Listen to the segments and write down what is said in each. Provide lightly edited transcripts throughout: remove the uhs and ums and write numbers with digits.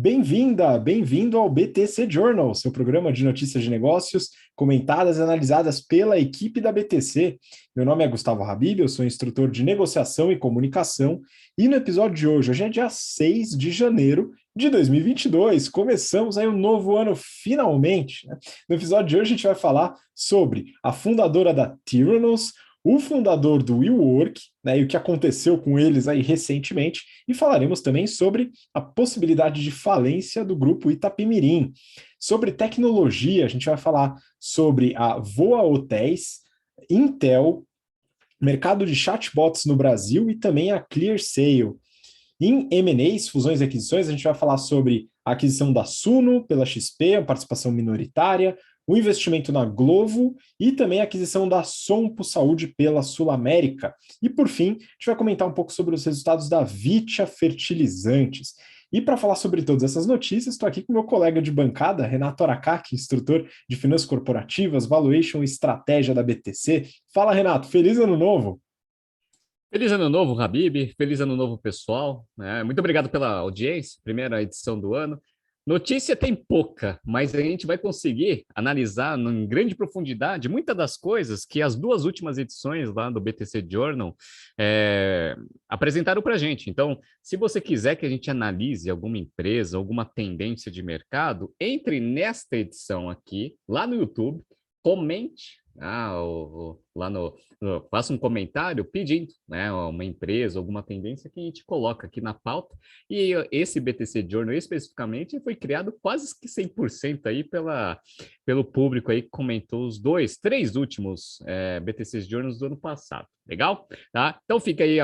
Bem-vinda, bem-vindo ao BTC Journal, seu programa de notícias de negócios comentadas e analisadas pela equipe da BTC. Meu nome é Gustavo Habib, eu sou instrutor de negociação e comunicação, e no episódio de hoje é dia 6 de janeiro de 2022, começamos aí um novo ano finalmente, né? No episódio de hoje a gente vai falar sobre a fundadora da Theranos, o fundador do WeWork, né, e o que aconteceu com eles aí recentemente, e falaremos também sobre a possibilidade de falência do grupo Itapemirim. Sobre tecnologia, a gente vai falar sobre a Voa Hotéis, Intel, mercado de chatbots no Brasil e também a ClearSale. Em M&As, fusões e aquisições, a gente vai falar sobre a aquisição da Suno pela XP, a participação minoritária, o investimento na Glovo e também a aquisição da Sompo Saúde pela Sul América. E, por fim, a gente vai comentar um pouco sobre os resultados da Vitia Fertilizantes. E para falar sobre todas essas notícias, estou aqui com meu colega de bancada, Renato Aracaki, instrutor de Finanças Corporativas, Valuation e Estratégia da BTC. Fala, Renato, feliz ano novo! Feliz ano novo, Habib. Feliz ano novo, pessoal. Muito obrigado pela audiência, primeira edição do ano. Notícia tem pouca, mas a gente vai conseguir analisar em grande profundidade muitas das coisas que as duas últimas edições lá do BTC Journal apresentaram para a gente. Então, se você quiser que a gente analise alguma empresa, alguma tendência de mercado, entre nesta edição aqui, lá no YouTube, comente lá faça um comentário pedindo, né, uma empresa, alguma tendência que a gente coloca aqui na pauta. E esse BTC Journal especificamente foi criado quase que 100% aí pelo público aí que comentou os três últimos BTC Journals do ano passado. Legal? Tá? Então fica aí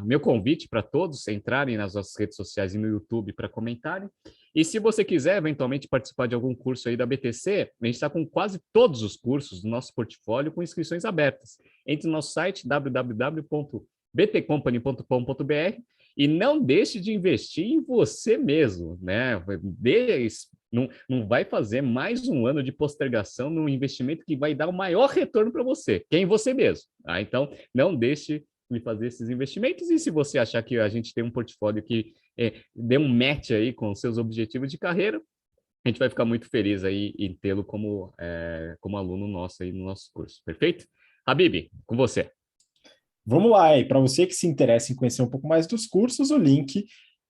meu convite para todos entrarem nas nossas redes sociais e no YouTube para comentarem. E se você quiser eventualmente participar de algum curso aí da BTC, a gente está com quase todos os cursos do nosso portfólio com inscrições abertas. Entre no nosso site www.btcompany.com.br e não deixe de investir em você mesmo, né? Não vai fazer mais um ano de postergação num investimento que vai dar o maior retorno para você, que é em você mesmo. Tá? Então, não deixe de fazer esses investimentos. E se você achar que a gente tem um portfólio que dê um match aí com os seus objetivos de carreira, a gente vai ficar muito feliz aí em tê-lo como aluno nosso aí no nosso curso. Perfeito? Habib, com você. Vamos lá, e para você que se interessa em conhecer um pouco mais dos cursos, o link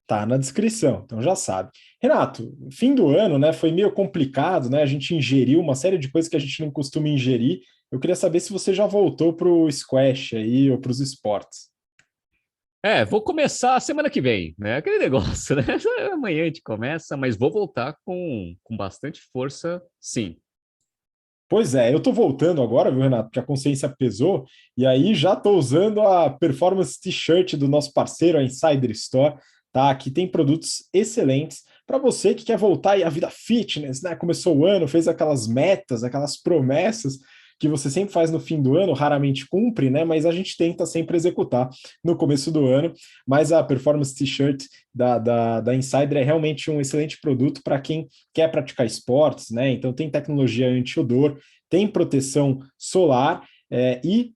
tá na descrição, então já sabe. Renato, fim do ano, né, foi meio complicado, né? A gente ingeriu uma série de coisas que a gente não costuma ingerir. Eu queria saber se você já voltou para o squash aí ou para os esportes. Vou começar semana que vem, né? Aquele negócio, né? Amanhã a gente começa, mas vou voltar com bastante força, sim. Pois é, eu tô voltando agora, viu, Renato, porque a consciência pesou, e aí já tô usando a Performance T-shirt do nosso parceiro, a Insider Store, tá? Aqui tem produtos excelentes para você que quer voltar aí à vida fitness, né? Começou o ano, fez aquelas metas, aquelas promessas que você sempre faz no fim do ano, raramente cumpre, né? Mas a gente tenta sempre executar no começo do ano. Mas a Performance T-shirt da Insider é realmente um excelente produto para quem quer praticar esportes, né? Então tem tecnologia anti-odor, tem proteção solar e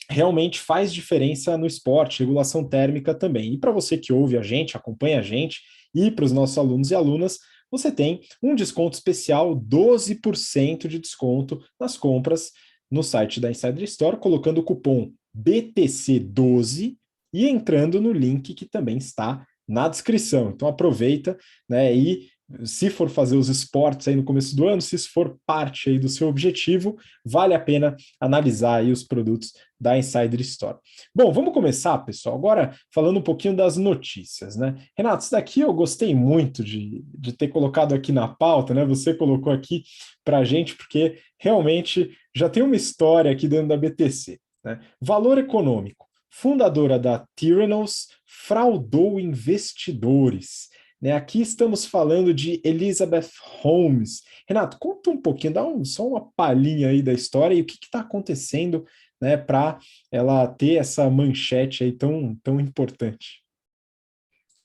realmente faz diferença no esporte, regulação térmica também. E para você que ouve a gente, acompanha a gente, e para os nossos alunos e alunas, você tem um desconto especial, 12% de desconto nas compras no site da Insider Store, colocando o cupom BTC12 e entrando no link que também está na descrição. Então aproveita, né, e se for fazer os esportes aí no começo do ano, se isso for parte aí do seu objetivo, vale a pena analisar aí os produtos da Insider Store. Bom, vamos começar, pessoal, agora falando um pouquinho das notícias, né? Renato, isso daqui eu gostei muito de ter colocado aqui na pauta, né? Você colocou aqui para a gente, porque realmente já tem uma história aqui dentro da BTC, né? Valor econômico. Fundadora da Theranos fraudou investidores. Né? Aqui estamos falando de Elizabeth Holmes. Renato, conta um pouquinho, só uma palhinha aí da história e o que está acontecendo, né, para ela ter essa manchete aí tão importante.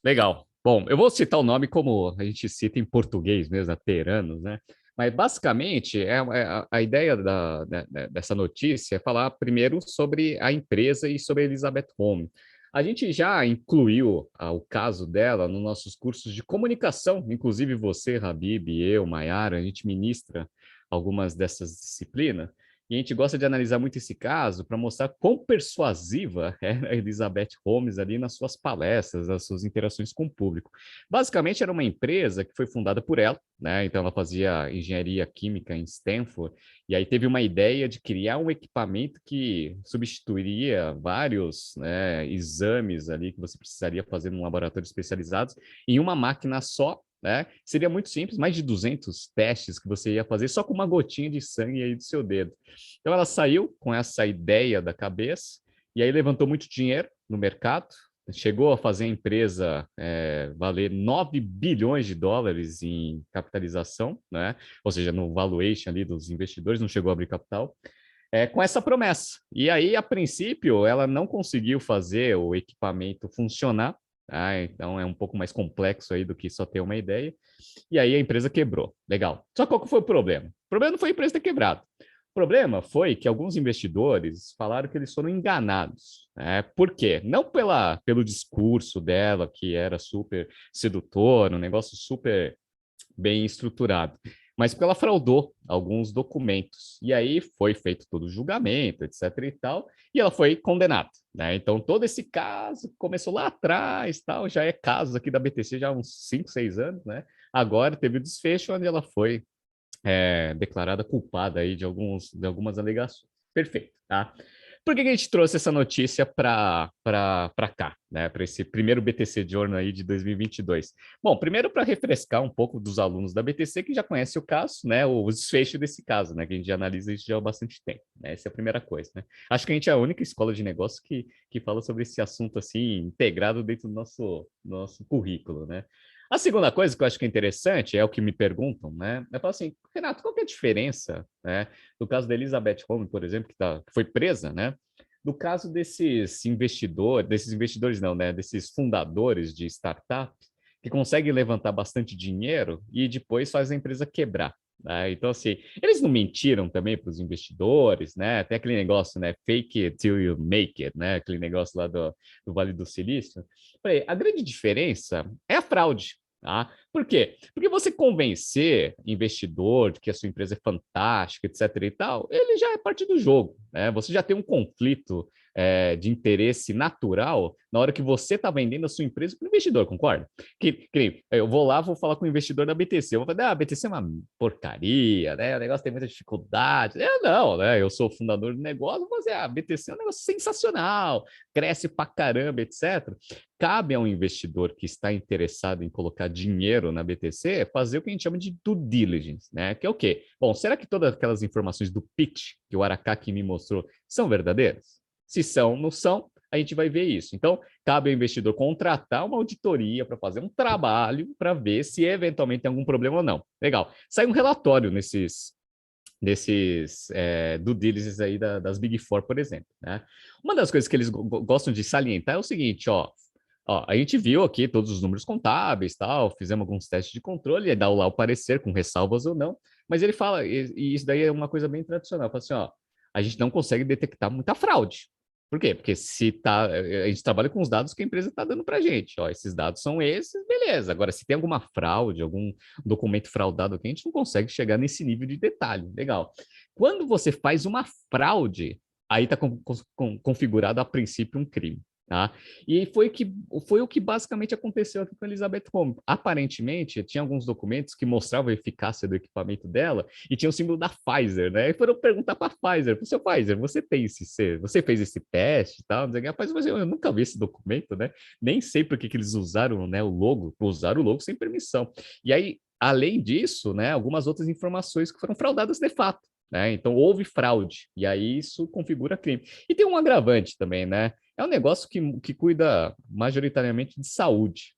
Legal. Bom, eu vou citar o nome como a gente cita em português mesmo, Teranos, né? Mas basicamente a ideia dessa notícia é falar primeiro sobre a empresa e sobre a Elizabeth Holmes. A gente já incluiu o caso dela nos nossos cursos de comunicação, inclusive você, Habib, eu, Maiara, a gente ministra algumas dessas disciplinas, e a gente gosta de analisar muito esse caso para mostrar quão persuasiva é a Elizabeth Holmes ali nas suas palestras, nas suas interações com o público. Basicamente, era uma empresa que foi fundada por ela, né? Então, ela fazia engenharia química em Stanford, e aí teve uma ideia de criar um equipamento que substituiria vários, né, exames ali que você precisaria fazer num laboratório especializado em uma máquina só, né? Seria muito simples, mais de 200 testes que você ia fazer só com uma gotinha de sangue aí do seu dedo. Então ela saiu com essa ideia da cabeça e aí levantou muito dinheiro no mercado, chegou a fazer a empresa valer 9 bilhões de dólares em capitalização, né? Ou seja, no valuation ali dos investidores, não chegou a abrir capital, com essa promessa. E aí, a princípio, ela não conseguiu fazer o equipamento funcionar, tá? Então é um pouco mais complexo aí do que só ter uma ideia. E aí a empresa quebrou. Legal. Só qual que foi o problema? O problema não foi a empresa ter quebrado. O problema foi que alguns investidores falaram que eles foram enganados. Por quê? Não pelo discurso dela, que era super sedutor, um negócio super bem estruturado, mas porque ela fraudou alguns documentos. E aí foi feito todo o julgamento, etc. e tal, e ela foi condenada. Né? Então, todo esse caso começou lá atrás, tal, já é caso aqui da BTC já há uns 5, 6 anos, né? Agora teve o desfecho onde ela foi declarada culpada aí de algumas alegações. Perfeito, tá? Por que a gente trouxe essa notícia para cá, né? Para esse primeiro BTC Journal aí de 2022? Bom, primeiro para refrescar um pouco dos alunos da BTC que já conhecem o caso, né? O desfecho desse caso, né? Que a gente já analisa isso já há bastante tempo, né? Essa é a primeira coisa, né? Acho que a gente é a única escola de negócio que fala sobre esse assunto assim integrado dentro do nosso currículo, né? A segunda coisa que eu acho que é interessante é o que me perguntam, né? Eu falo assim, Renato, qual que é a diferença, né? No caso da Elizabeth Holmes, por exemplo, que foi presa, né? No caso desses investidores não, né? Desses fundadores de startup que conseguem levantar bastante dinheiro e depois faz a empresa quebrar. Né? Então, assim, eles não mentiram também para os investidores, né? Tem aquele negócio, né? Fake it till you make it, né? Aquele negócio lá do Vale do Silício. Falei, a grande diferença é a fraude. Tá? Por quê? Porque você convencer investidor de que a sua empresa é fantástica, etc. e tal, ele já é parte do jogo. Né? Você já tem um conflito de interesse natural na hora que você está vendendo a sua empresa para o investidor, concorda? Que eu vou lá, vou falar com o investidor da BTC, eu vou falar, a BTC é uma porcaria, né? O negócio tem muita dificuldade. Não, né? Eu sou o fundador do negócio, vou dizer, a BTC é um negócio sensacional, cresce pra caramba, etc. Cabe a um investidor que está interessado em colocar dinheiro na BTC fazer o que a gente chama de due diligence, né? Que é o quê? Bom, será que todas aquelas informações do pitch que o Aracaki me mostrou são verdadeiras? Se são, não são, a gente vai ver isso. Então, cabe ao investidor contratar uma auditoria para fazer um trabalho para ver se eventualmente tem algum problema ou não. Legal. Sai um relatório desses due diligence aí das Big Four, por exemplo. Né? Uma das coisas que eles gostam de salientar é o seguinte, ó, a gente viu aqui todos os números contábeis, tal, fizemos alguns testes de controle, e dá lá o parecer com ressalvas ou não, mas ele fala, e isso daí é uma coisa bem tradicional, fala assim, ó, a gente não consegue detectar muita fraude. Por quê? Porque se tá, a gente trabalha com os dados que a empresa está dando para a gente. Ó, esses dados são esses, beleza. Agora, se tem alguma fraude, algum documento fraudado aqui, a gente não consegue chegar nesse nível de detalhe. Legal. Quando você faz uma fraude, aí está configurado a princípio um crime. Tá? E foi o que basicamente aconteceu aqui com a Elizabeth Holmes. Aparentemente, tinha alguns documentos que mostravam a eficácia do equipamento dela e tinha o símbolo da Pfizer, né? E foram perguntar para a Pfizer, seu Pfizer, você fez esse teste e tal? Rapaz, mas eu nunca vi esse documento, né? Nem sei por que eles usaram, né, o logo, usaram o logo sem permissão. E aí, além disso, né, algumas outras informações que foram fraudadas de fato. Né? Então, houve fraude, e aí isso configura crime. E tem um agravante também, né? É um negócio que cuida majoritariamente de saúde.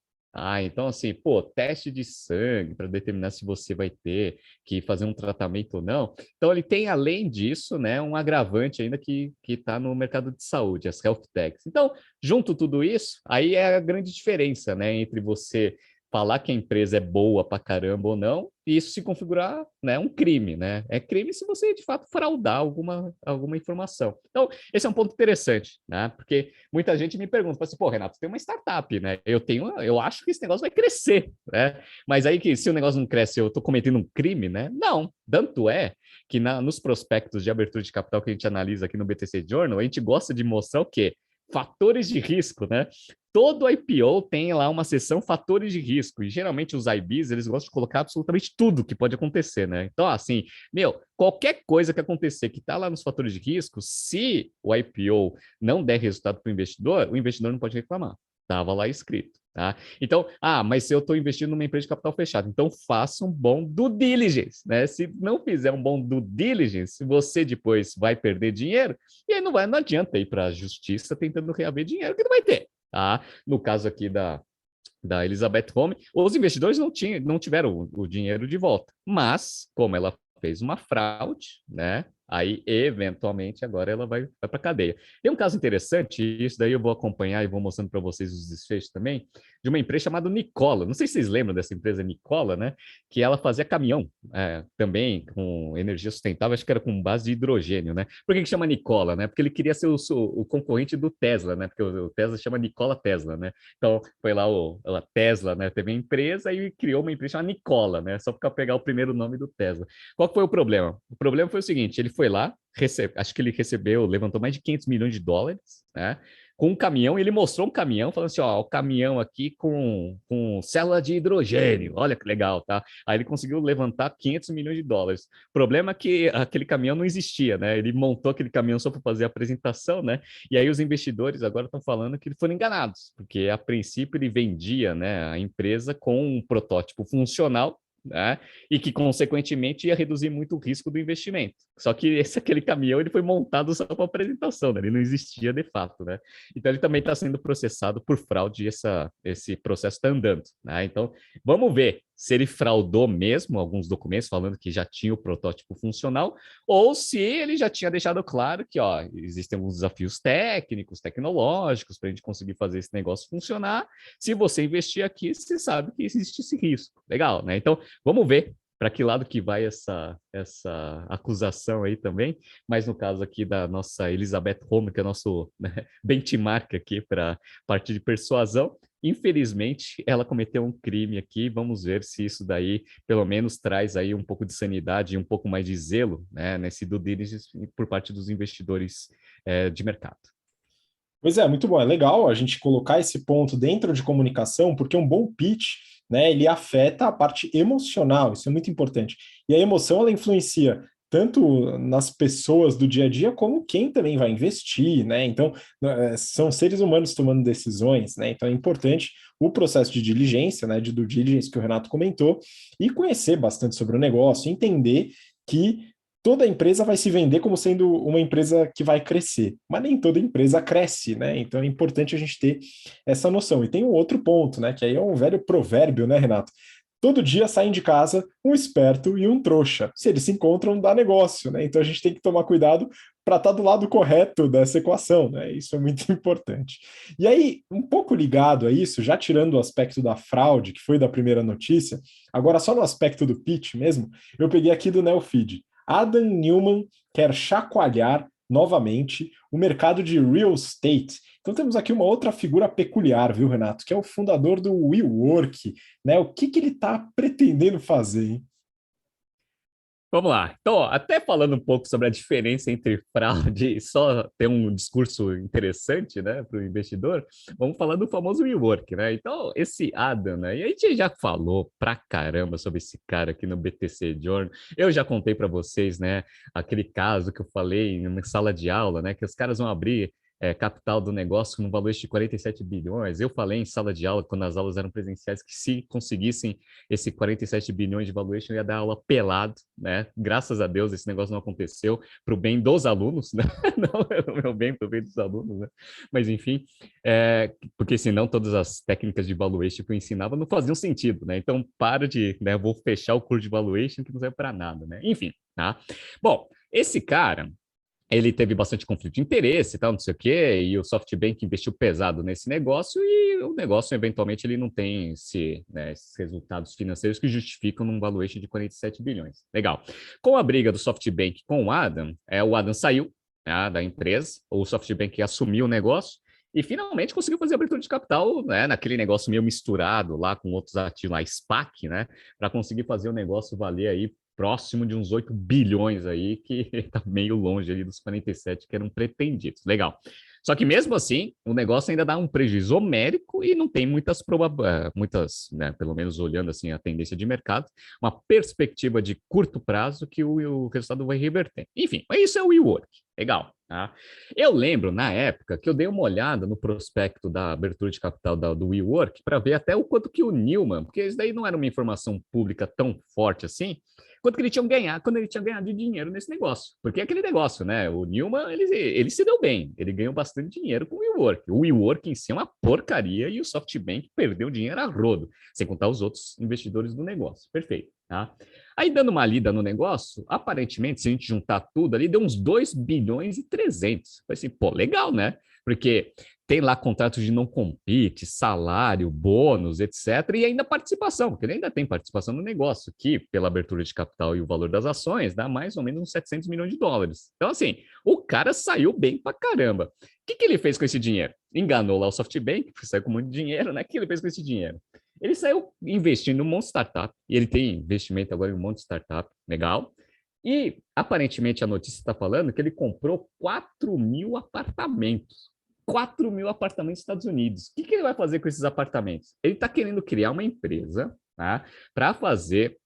Então, assim, pô, teste de sangue para determinar se você vai ter que fazer um tratamento ou não. Então, ele tem, além disso, né, um agravante ainda que está no mercado de saúde, as health techs. Então, junto tudo isso, aí é a grande diferença, né, entre você falar que a empresa é boa pra caramba ou não, e isso se configurar, né, um crime, né? É crime se você, de fato, fraudar alguma informação. Então, esse é um ponto interessante, né? Porque muita gente me pergunta, fala assim, pô, Renato, você tem uma startup, né? Eu acho que esse negócio vai crescer, né? Mas aí que se o negócio não cresce, eu estou cometendo um crime, né? Não. Tanto é que nos prospectos de abertura de capital que a gente analisa aqui no BTC Journal, a gente gosta de mostrar o quê? Fatores de risco, né? Todo IPO tem lá uma seção fatores de risco, e geralmente os IBs, eles gostam de colocar absolutamente tudo que pode acontecer, né? Então, assim, qualquer coisa que acontecer que está lá nos fatores de risco, se o IPO não der resultado para o investidor não pode reclamar. Estava lá escrito. Tá? Então, mas se eu estou investindo numa empresa de capital fechado, então faça um bom due diligence, né? Se não fizer um bom due diligence, você depois vai perder dinheiro e aí não adianta ir para a justiça tentando reaver dinheiro que não vai ter. Tá? No caso aqui da Elizabeth Home, os investidores não tiveram o dinheiro de volta, mas como ela fez uma fraude, né? Aí, eventualmente, agora ela vai para a cadeia. Tem um caso interessante, e isso daí eu vou acompanhar e vou mostrando para vocês os desfechos também, de uma empresa chamada Nikola. Não sei se vocês lembram dessa empresa Nikola, né? Que ela fazia caminhão também com energia sustentável, acho que era com base de hidrogênio, né? Por que chama Nikola, né? Porque ele queria ser o concorrente do Tesla, né? Porque o Tesla chama Nikola Tesla, né? Então, foi lá a Tesla, né? Teve uma empresa e criou uma empresa chamada Nikola, né? Só para pegar o primeiro nome do Tesla. Qual foi o problema? O problema foi o seguinte, ele foi lá, acho que ele levantou mais de 500 milhões de dólares, né? Com um caminhão, ele mostrou um caminhão, falando assim, ó, o caminhão aqui com célula de hidrogênio, olha que legal, tá? Aí ele conseguiu levantar 500 milhões de dólares. O problema é que aquele caminhão não existia, né? Ele montou aquele caminhão só para fazer a apresentação, né? E aí os investidores agora estão falando que foram enganados, porque a princípio ele vendia, né, a empresa com um protótipo funcional, né? E que, consequentemente, ia reduzir muito o risco do investimento. Só que aquele caminhão ele foi montado só para apresentação, né? Ele não existia de fato, né? Então, ele também está sendo processado por fraude e esse processo está andando, né? Então, vamos ver se ele fraudou mesmo alguns documentos falando que já tinha o protótipo funcional ou se ele já tinha deixado claro que, ó, existem alguns desafios técnicos, tecnológicos para a gente conseguir fazer esse negócio funcionar. Se você investir aqui, você sabe que existe esse risco. Legal, né? Então, vamos ver para que lado que vai essa acusação aí também, mas no caso aqui da nossa Elizabeth Home, que é nosso, né, benchmark aqui para parte de persuasão, infelizmente ela cometeu um crime aqui, vamos ver se isso daí pelo menos traz aí um pouco de sanidade e um pouco mais de zelo, né, nesse due diligence por parte dos investidores de mercado. Pois é, muito bom. É legal a gente colocar esse ponto dentro de comunicação, porque um bom pitch, né, ele afeta a parte emocional, isso é muito importante. E a emoção, ela influencia tanto nas pessoas do dia a dia, como quem também vai investir, né? Então, são seres humanos tomando decisões, né? Então, é importante o processo de diligência, né, de due diligence que o Renato comentou, e conhecer bastante sobre o negócio, entender que toda empresa vai se vender como sendo uma empresa que vai crescer, mas nem toda empresa cresce, né? Então é importante a gente ter essa noção. E tem um outro ponto, né? Que aí é um velho provérbio, né, Renato? Todo dia saem de casa um esperto e um trouxa. Se eles se encontram, dá negócio, né? Então a gente tem que tomar cuidado para estar do lado correto dessa equação, né? Isso é muito importante. E aí, um pouco ligado a isso, já tirando o aspecto da fraude, que foi da primeira notícia, agora só no aspecto do pitch mesmo, eu peguei aqui do Neofeed. Adam Newman quer chacoalhar novamente o mercado de real estate. Então temos aqui uma outra figura peculiar, viu, Renato? Que é o fundador do WeWork, né? O que ele está pretendendo fazer, hein? Vamos lá. Então, ó, até falando um pouco sobre a diferença entre fraude e só ter um discurso interessante, né, para o investidor, vamos falar do famoso WeWork, né? Então, esse Adam, né? E a gente já falou pra caramba sobre esse cara aqui no BTC Journal. Eu já contei para vocês, né, aquele caso que eu falei em uma sala de aula, né, que os caras vão abrir capital do negócio no valor de 47 bilhões. Eu falei em sala de aula, quando as aulas eram presenciais, que se conseguissem esse 47 bilhões de valuation, ia dar aula pelado, né? Graças a Deus esse negócio não aconteceu para o bem dos alunos, né? Não é o meu bem, para o bem dos alunos, né? Mas enfim, porque senão todas as técnicas de valuation que eu ensinava não faziam sentido, né? Então para de, né? Eu vou fechar o curso de valuation que não serve para nada, né? Enfim, tá? Bom, esse cara ele teve bastante conflito de interesse e tal, não sei o quê, e o SoftBank investiu pesado nesse negócio, e o negócio, eventualmente, ele não tem esses resultados financeiros que justificam num valuation de 47 bilhões. Legal. Com a briga do SoftBank com o Adam saiu, né, da empresa, o SoftBank assumiu o negócio, e finalmente conseguiu fazer abertura de capital, né, naquele negócio meio misturado lá com outros ativos, lá, SPAC, né, para conseguir fazer o negócio valer aí próximo de uns 8 bilhões aí, que está meio longe ali dos 47 que eram pretendidos. Legal. Só que mesmo assim, o negócio ainda dá um prejuízo homérico e não tem muitas, né, pelo menos olhando assim a tendência de mercado, uma perspectiva de curto prazo que o resultado vai reverter. Enfim, isso é o WeWork. Legal. Tá? Eu lembro, na época, que eu dei uma olhada no prospecto da abertura de capital do WeWork para ver até o quanto que o Newman, porque isso daí não era uma informação pública tão forte assim, quanto que ele tinha ganhado, quando ele tinha ganhado de dinheiro nesse negócio. Porque é aquele negócio, né? O Newman, ele se deu bem, ele ganhou bastante dinheiro com o WeWork. O WeWork em si é uma porcaria e o SoftBank perdeu dinheiro a rodo, sem contar os outros investidores do negócio. Perfeito, tá? Aí, dando uma lida no negócio, aparentemente, se a gente juntar tudo ali, deu uns 2 bilhões e 300. Foi assim, pô, legal, né? Porque tem lá contratos de não compete, salário, bônus, etc. E ainda participação, porque ele ainda tem participação no negócio, que pela abertura de capital e o valor das ações, dá mais ou menos uns 700 milhões de dólares. Então, assim, o cara saiu bem pra caramba. O que ele fez com esse dinheiro? Enganou lá o SoftBank, saiu com muito dinheiro, né? O que ele fez com esse dinheiro? Ele saiu investindo em um monte de startup, e ele tem investimento agora em um monte de startup, legal. E, aparentemente, a notícia está falando que ele comprou 4 mil apartamentos. 4 mil apartamentos nos Estados Unidos. O que ele vai fazer com esses apartamentos? Ele está querendo criar uma empresa, tá, para fazer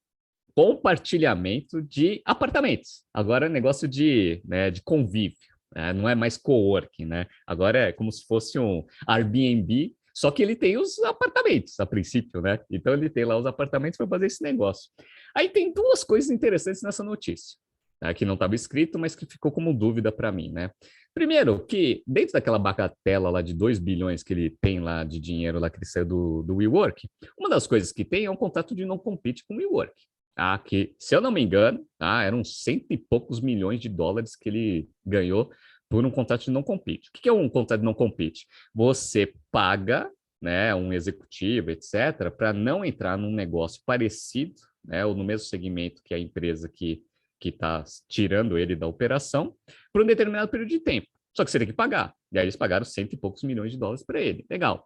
compartilhamento de apartamentos. Agora é negócio de convívio, né? Não é mais coworking, né? Agora é como se fosse um Airbnb, só que ele tem os apartamentos a princípio, né? Então ele tem lá os apartamentos para fazer esse negócio. Aí tem duas coisas interessantes nessa notícia, tá, que não estava escrito, mas que ficou como dúvida para mim, né? Primeiro, que dentro daquela bagatela lá de 2 bilhões que ele tem lá de dinheiro lá que ele saiu do WeWork, uma das coisas que tem é um contrato de não compete com o WeWork. Tá? Que, se eu não me engano, tá? Eram cento e poucos milhões de dólares que ele ganhou por um contrato de não compete. O que é um contrato de não compete? Você paga, né, um executivo, etc., para não entrar num negócio parecido, né, ou no mesmo segmento que a empresa que está tirando ele da operação, por um determinado período de tempo. Só que você tem que pagar. E aí eles pagaram cento e poucos milhões de dólares para ele. Legal.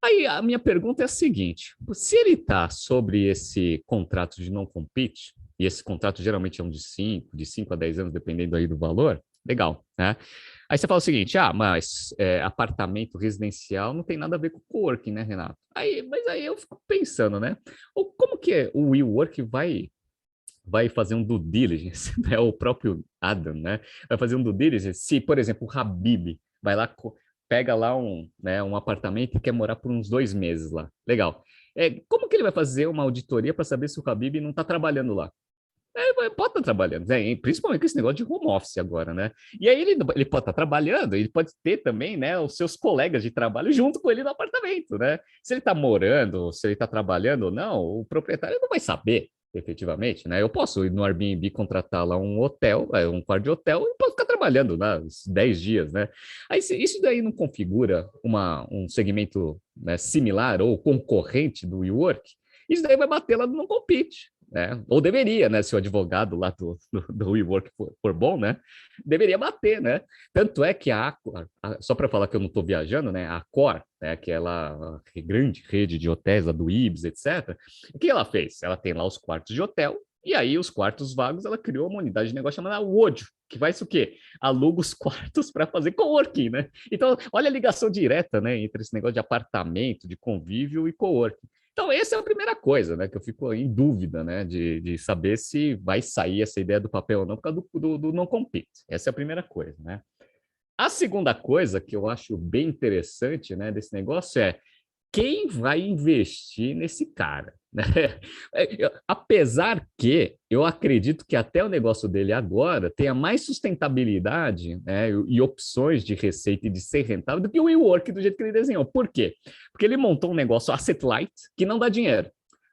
Aí a minha pergunta é a seguinte: se ele está sobre esse contrato de não compete, e esse contrato geralmente é um de 5 a 10 anos, dependendo aí do valor, legal, né? Aí você fala o seguinte: mas apartamento residencial não tem nada a ver com coworking, né, Renato? Mas aí eu fico pensando, né? Como que o WeWork vai fazer um due diligence, né? O próprio Adam, né? Vai fazer um due diligence se, por exemplo, o Habib vai lá, pega lá um apartamento e quer morar por uns 2 meses lá. Legal. Como que ele vai fazer uma auditoria para saber se o Habib não está trabalhando lá? Pode estar trabalhando, né? Principalmente com esse negócio de home office agora, né? E aí ele pode estar trabalhando, ele pode ter também, né, os seus colegas de trabalho junto com ele no apartamento, né? Se ele está morando, se ele está trabalhando ou não, o proprietário não vai saber, efetivamente, né? Eu posso ir no Airbnb contratar lá um hotel, um quarto de hotel, e posso ficar trabalhando lá uns 10 dias, né? Aí isso daí não configura um segmento, né, similar ou concorrente do WeWork, isso daí vai bater lá no não compete, né? Ou deveria, né? Se o advogado lá do WeWork for bom, né? Deveria bater, né? Tanto é que só para falar que eu não estou viajando, né? A Accor, né? Aquela grande rede de hotéis lá do Ibis, etc. O que ela fez? Ela tem lá os quartos de hotel, e aí os quartos vagos, ela criou uma unidade de negócio chamada Wodio, que faz o quê? Aluga os quartos para fazer coworking, né? Então, olha a ligação direta, né, entre esse negócio de apartamento, de convívio e coworking. Então, essa é a primeira coisa, né, que eu fico em dúvida, né, de saber se vai sair essa ideia do papel ou não, por causa do não compete. Essa é a primeira coisa, né? A segunda coisa que eu acho bem interessante, né, desse negócio é quem vai investir nesse cara, né? Apesar que eu acredito que até o negócio dele agora tenha mais sustentabilidade, né, e opções de receita e de ser rentável do que o WeWork do jeito que ele desenhou. Por quê? Porque ele montou um negócio asset light que não dá dinheiro.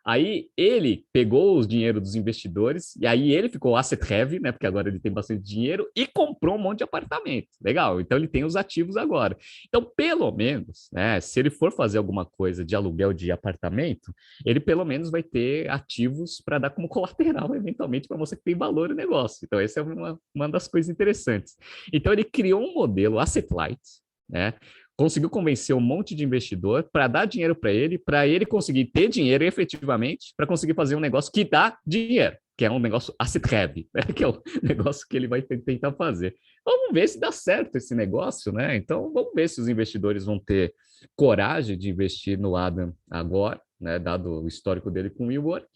Aí ele pegou o dinheiro dos investidores e aí ele ficou asset heavy, né? Porque agora ele tem bastante dinheiro e comprou um monte de apartamento. Legal. Então ele tem os ativos agora. Então, pelo menos, né? Se ele for fazer alguma coisa de aluguel de apartamento, ele pelo menos vai ter ativos para dar como colateral, eventualmente, para você que tem valor no negócio. Então, essa é uma das coisas interessantes. Então, ele criou um modelo asset light, né? Conseguiu convencer um monte de investidor para dar dinheiro para ele conseguir ter dinheiro efetivamente, para conseguir fazer um negócio que dá dinheiro, que é um negócio asset heavy, né? Que é o negócio que ele vai tentar fazer. Vamos ver se dá certo esse negócio, né? Então, vamos ver se os investidores vão ter coragem de investir no Adam agora, né? Dado o histórico dele com o WeWork.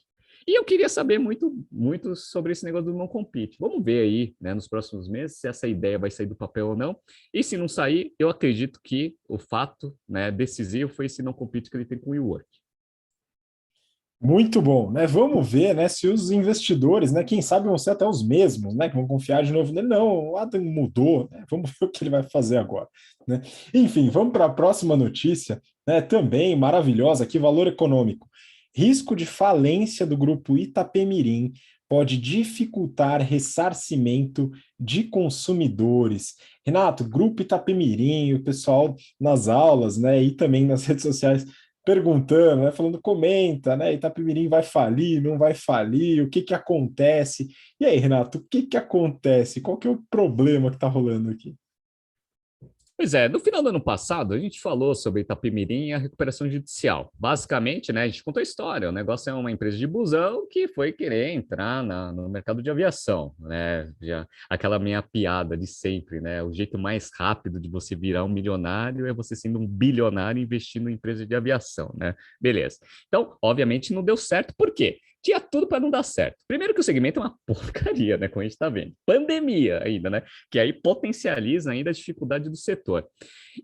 E eu queria saber muito sobre esse negócio do não compete. Vamos ver aí, né, nos próximos meses, se essa ideia vai sair do papel ou não. E se não sair, eu acredito que o fato, né, decisivo foi esse não compete que ele tem com o WeWork. Muito bom, né? Vamos ver, né, se os investidores, né, quem sabe vão ser até os mesmos, né, que vão confiar de novo nele. Não, o Adam mudou, né? Vamos ver o que ele vai fazer agora, né? Enfim, vamos para a próxima notícia, né? Também maravilhosa, aqui valor econômico. Risco de falência do grupo Itapemirim pode dificultar ressarcimento de consumidores. Renato, grupo Itapemirim, o pessoal nas aulas, né, e também nas redes sociais perguntando, né, falando, comenta, né, Itapemirim vai falir, não vai falir, o que que acontece? E aí, Renato, o que que acontece? Qual que é o problema que está rolando aqui? Pois é, no final do ano passado, a gente falou sobre Itapemirim e a recuperação judicial. Basicamente, né, a gente contou a história. O negócio é uma empresa de busão que foi querer entrar no mercado de aviação, né? Já, aquela minha piada de sempre, né? O jeito mais rápido de você virar um milionário é você sendo um bilionário investindo em empresa de aviação, né? Beleza. Então, obviamente, não deu certo. Por quê? Tinha tudo para não dar certo. Primeiro que o segmento é uma porcaria, né? Como a gente está vendo. Pandemia ainda, né? Que aí potencializa ainda a dificuldade do setor.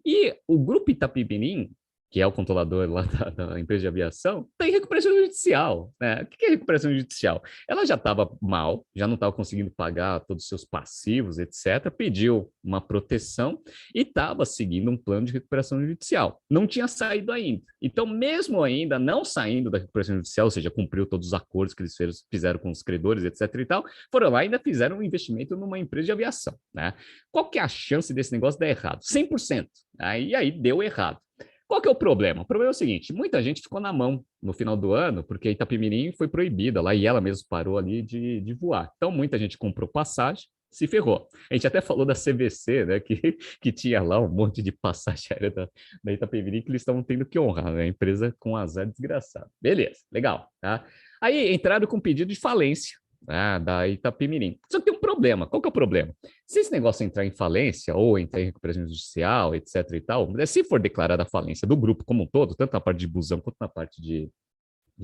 E o grupo Itapemirim, que é o controlador lá da empresa de aviação, tem recuperação judicial. Né? O que é recuperação judicial? Ela já estava mal, já não estava conseguindo pagar todos os seus passivos, etc., pediu uma proteção e estava seguindo um plano de recuperação judicial. Não tinha saído ainda. Então, mesmo ainda não saindo da recuperação judicial, ou seja, cumpriu todos os acordos que eles fizeram com os credores, etc. e tal, foram lá e ainda fizeram um investimento numa empresa de aviação. Né? Qual que é a chance desse negócio dar errado? 100%. Aí deu errado. Qual que é o problema? O problema é o seguinte, muita gente ficou na mão no final do ano, porque Itapemirim foi proibida lá e ela mesma parou ali de voar. Então, muita gente comprou passagem, se ferrou. A gente até falou da CVC, né, que tinha lá um monte de passagem aérea da Itapemirim que eles estavam tendo que honrar, né, a empresa com azar desgraçado. Beleza, legal, tá? Aí entraram com pedido de falência, né, da Itapemirim. Só que tem um problema. Qual que é o problema? Se esse negócio entrar em falência ou entrar em recuperação judicial, etc. e tal, se for declarada a falência do grupo como um todo, tanto na parte de busão quanto na parte de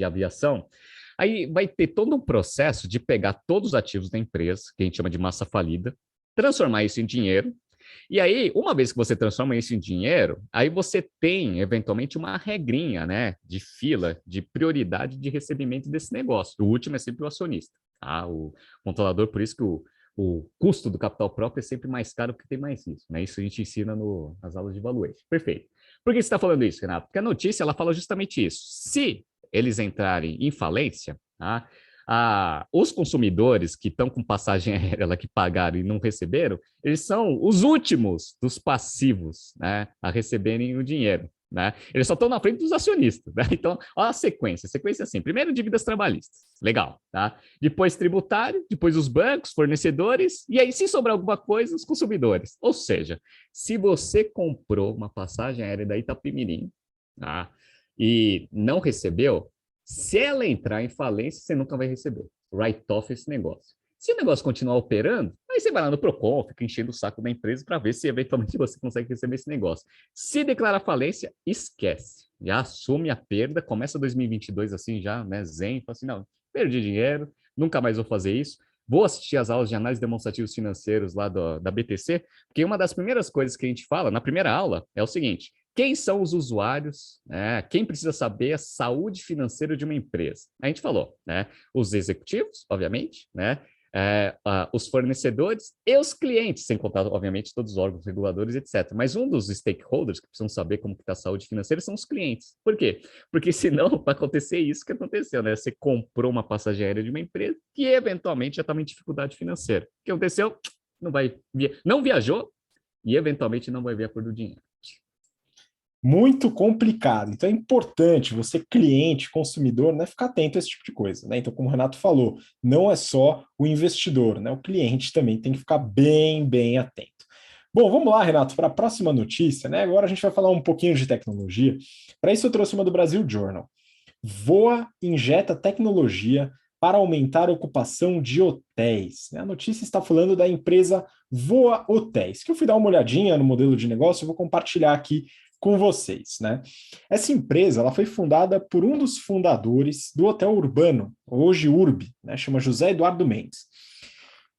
aviação, aí vai ter todo um processo de pegar todos os ativos da empresa, que a gente chama de massa falida, transformar isso em dinheiro. E aí, uma vez que você transforma isso em dinheiro, aí você tem, eventualmente, uma regrinha, né, de fila, de prioridade de recebimento desse negócio. O último é sempre o acionista, tá? O controlador, por isso que o custo do capital próprio é sempre mais caro porque tem mais risco, né? Isso a gente ensina nas aulas de valuation. Perfeito. Por que você está falando isso, Renato? Porque a notícia, ela fala justamente isso. Se eles entrarem em falência, tá? Os consumidores que estão com passagem aérea lá, que pagaram e não receberam, eles são os últimos dos passivos, né, a receberem o dinheiro. Né? Eles só estão na frente dos acionistas. Né? Então, olha a sequência. A sequência é assim: primeiro, dívidas trabalhistas. Legal. Tá? Depois, tributário. Depois, os bancos, fornecedores. E aí, se sobrar alguma coisa, os consumidores. Ou seja, se você comprou uma passagem aérea da Itapemirim, tá? E não recebeu, se ela entrar em falência, você nunca vai receber. Write-off esse negócio. Se o negócio continuar operando, aí você vai lá no Procon, fica enchendo o saco da empresa para ver se eventualmente você consegue receber esse negócio. Se declarar falência, esquece. Já assume a perda, começa 2022 assim já, né, zen, fala assim, não, perdi dinheiro, nunca mais vou fazer isso. Vou assistir as aulas de análise demonstrativos financeiros lá da BTC, porque uma das primeiras coisas que a gente fala na primeira aula é o seguinte: quem são os usuários? Né? Quem precisa saber a saúde financeira de uma empresa? A gente falou, né? Os executivos, obviamente, né? os fornecedores e os clientes, sem contar, obviamente, todos os órgãos reguladores, etc. Mas um dos stakeholders que precisam saber como está a saúde financeira são os clientes. Por quê? Porque senão vai acontecer isso que aconteceu, né? Você comprou uma passagem aérea de uma empresa que eventualmente já estava em dificuldade financeira. O que aconteceu? Não viajou e eventualmente não vai ver a cor do dinheiro. Muito complicado. Então é importante você, cliente, consumidor, né, ficar atento a esse tipo de coisa, né? Então, como o Renato falou, não é só o investidor, né? O cliente também tem que ficar bem, bem atento. Bom, vamos lá, Renato, para a próxima notícia, né? Agora a gente vai falar um pouquinho de tecnologia. Para isso, eu trouxe uma do Brasil Journal. Voa injeta tecnologia para aumentar a ocupação de hotéis. A notícia está falando da empresa Voa Hotéis, que eu fui dar uma olhadinha no modelo de negócio e vou compartilhar aqui com vocês, né? Essa empresa, ela foi fundada por um dos fundadores do Hotel Urbano, hoje Urb, né? Chama José Eduardo Mendes.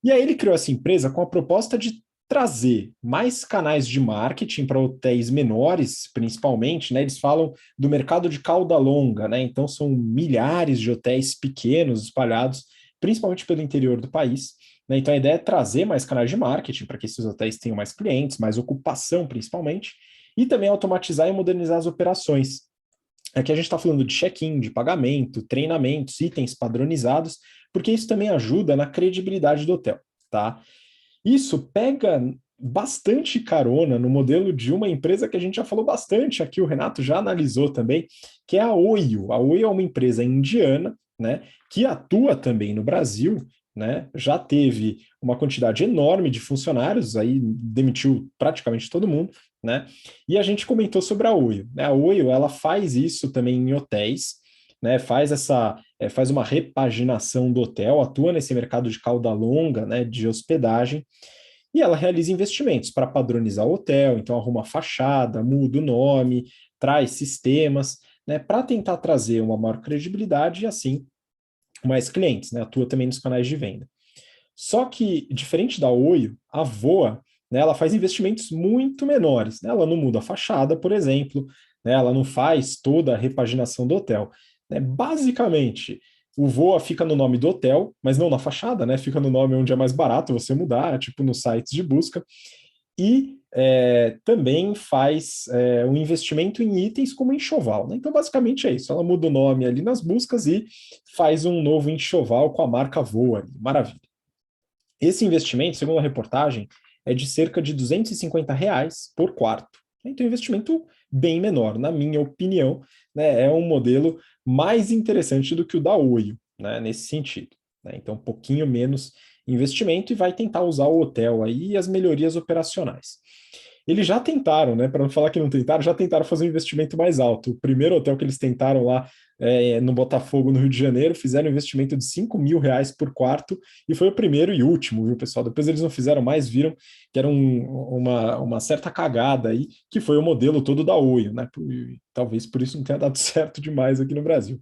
E aí ele criou essa empresa com a proposta de trazer mais canais de marketing para hotéis menores, principalmente, né? Eles falam do mercado de cauda longa, né? Então são milhares de hotéis pequenos espalhados, principalmente pelo interior do país. Né? Então a ideia é trazer mais canais de marketing para que esses hotéis tenham mais clientes, mais ocupação, principalmente, e também automatizar e modernizar as operações. Aqui a gente está falando de check-in, de pagamento, treinamentos, itens padronizados, porque isso também ajuda na credibilidade do hotel, tá? Isso pega bastante carona no modelo de uma empresa que a gente já falou bastante aqui, o Renato já analisou também, que é a Oio. A Oio é uma empresa indiana, né, que atua também no Brasil, né, já teve uma quantidade enorme de funcionários, aí demitiu praticamente todo mundo, né, e a gente comentou sobre a Oio. Né, a Oio, ela faz isso também em hotéis, né, faz uma repaginação do hotel, atua nesse mercado de cauda longa, né, de hospedagem, e ela realiza investimentos para padronizar o hotel, então arruma a fachada, muda o nome, traz sistemas, né, para tentar trazer uma maior credibilidade e assim mais clientes, né, atua também nos canais de venda. Só que, diferente da Oio, a Voa, né, ela faz investimentos muito menores, né, ela não muda a fachada, por exemplo, né, ela não faz toda a repaginação do hotel. Né, basicamente, o Voa fica no nome do hotel, mas não na fachada, né, fica no nome onde é mais barato você mudar, tipo nos sites de busca, e também faz um investimento em itens como enxoval. Né? Então, basicamente é isso. Ela muda o nome ali nas buscas e faz um novo enxoval com a marca Voa. Maravilha. Esse investimento, segundo a reportagem, é de cerca de R$ 250 por quarto. Então, um investimento bem menor, na minha opinião, né, é um modelo mais interessante do que o da Oio, né, nesse sentido. Né? Então, um pouquinho menos investimento e vai tentar usar o hotel aí e as melhorias operacionais. Eles já tentaram, né? Para não falar que não tentaram, já tentaram fazer um investimento mais alto. O primeiro hotel que eles tentaram lá no Botafogo, no Rio de Janeiro, fizeram um investimento de R$ 5.000 por quarto e foi o primeiro e último, viu, pessoal? Depois eles não fizeram mais, viram que era uma certa cagada aí, que foi o modelo todo da Oio, né? Talvez por isso não tenha dado certo demais aqui no Brasil.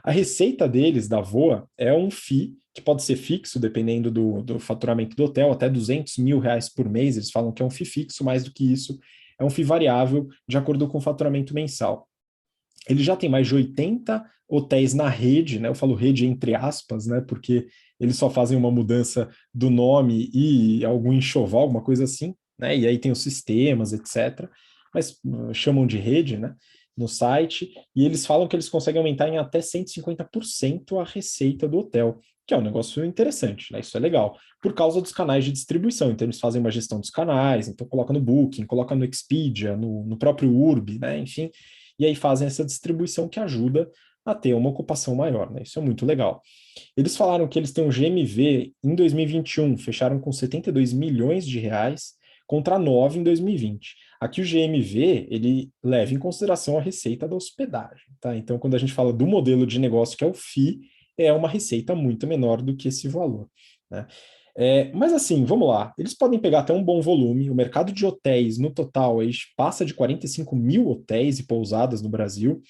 A receita deles, da Voa, é um FII, que pode ser fixo, dependendo do faturamento do hotel, até R$ 200.000 por mês. Eles falam que é um FII fixo, mais do que isso, é um FII variável, de acordo com o faturamento mensal. Ele já tem mais de 80 hotéis na rede, né? Eu falo rede entre aspas, né? Porque eles só fazem uma mudança do nome e algum enxoval, alguma coisa assim, né? E aí tem os sistemas, etc. Mas chamam de rede, né? No site, e eles falam que eles conseguem aumentar em até 150% a receita do hotel, que é um negócio interessante, né? Isso é legal, por causa dos canais de distribuição. Então, eles fazem uma gestão dos canais, então coloca no Booking, coloca no Expedia, no próprio Urb, né? Enfim, e aí fazem essa distribuição que ajuda a ter uma ocupação maior, né? Isso é muito legal. Eles falaram que eles têm um GMV em 2021, fecharam com R$ 72 milhões, contra 9 em 2020. Aqui o GMV, ele leva em consideração a receita da hospedagem, tá? Então, quando a gente fala do modelo de negócio, que é o FII, é uma receita muito menor do que esse valor, né? Mas assim, vamos lá, eles podem pegar até um bom volume, o mercado de hotéis no total aí passa de 45 mil hotéis e pousadas no Brasil,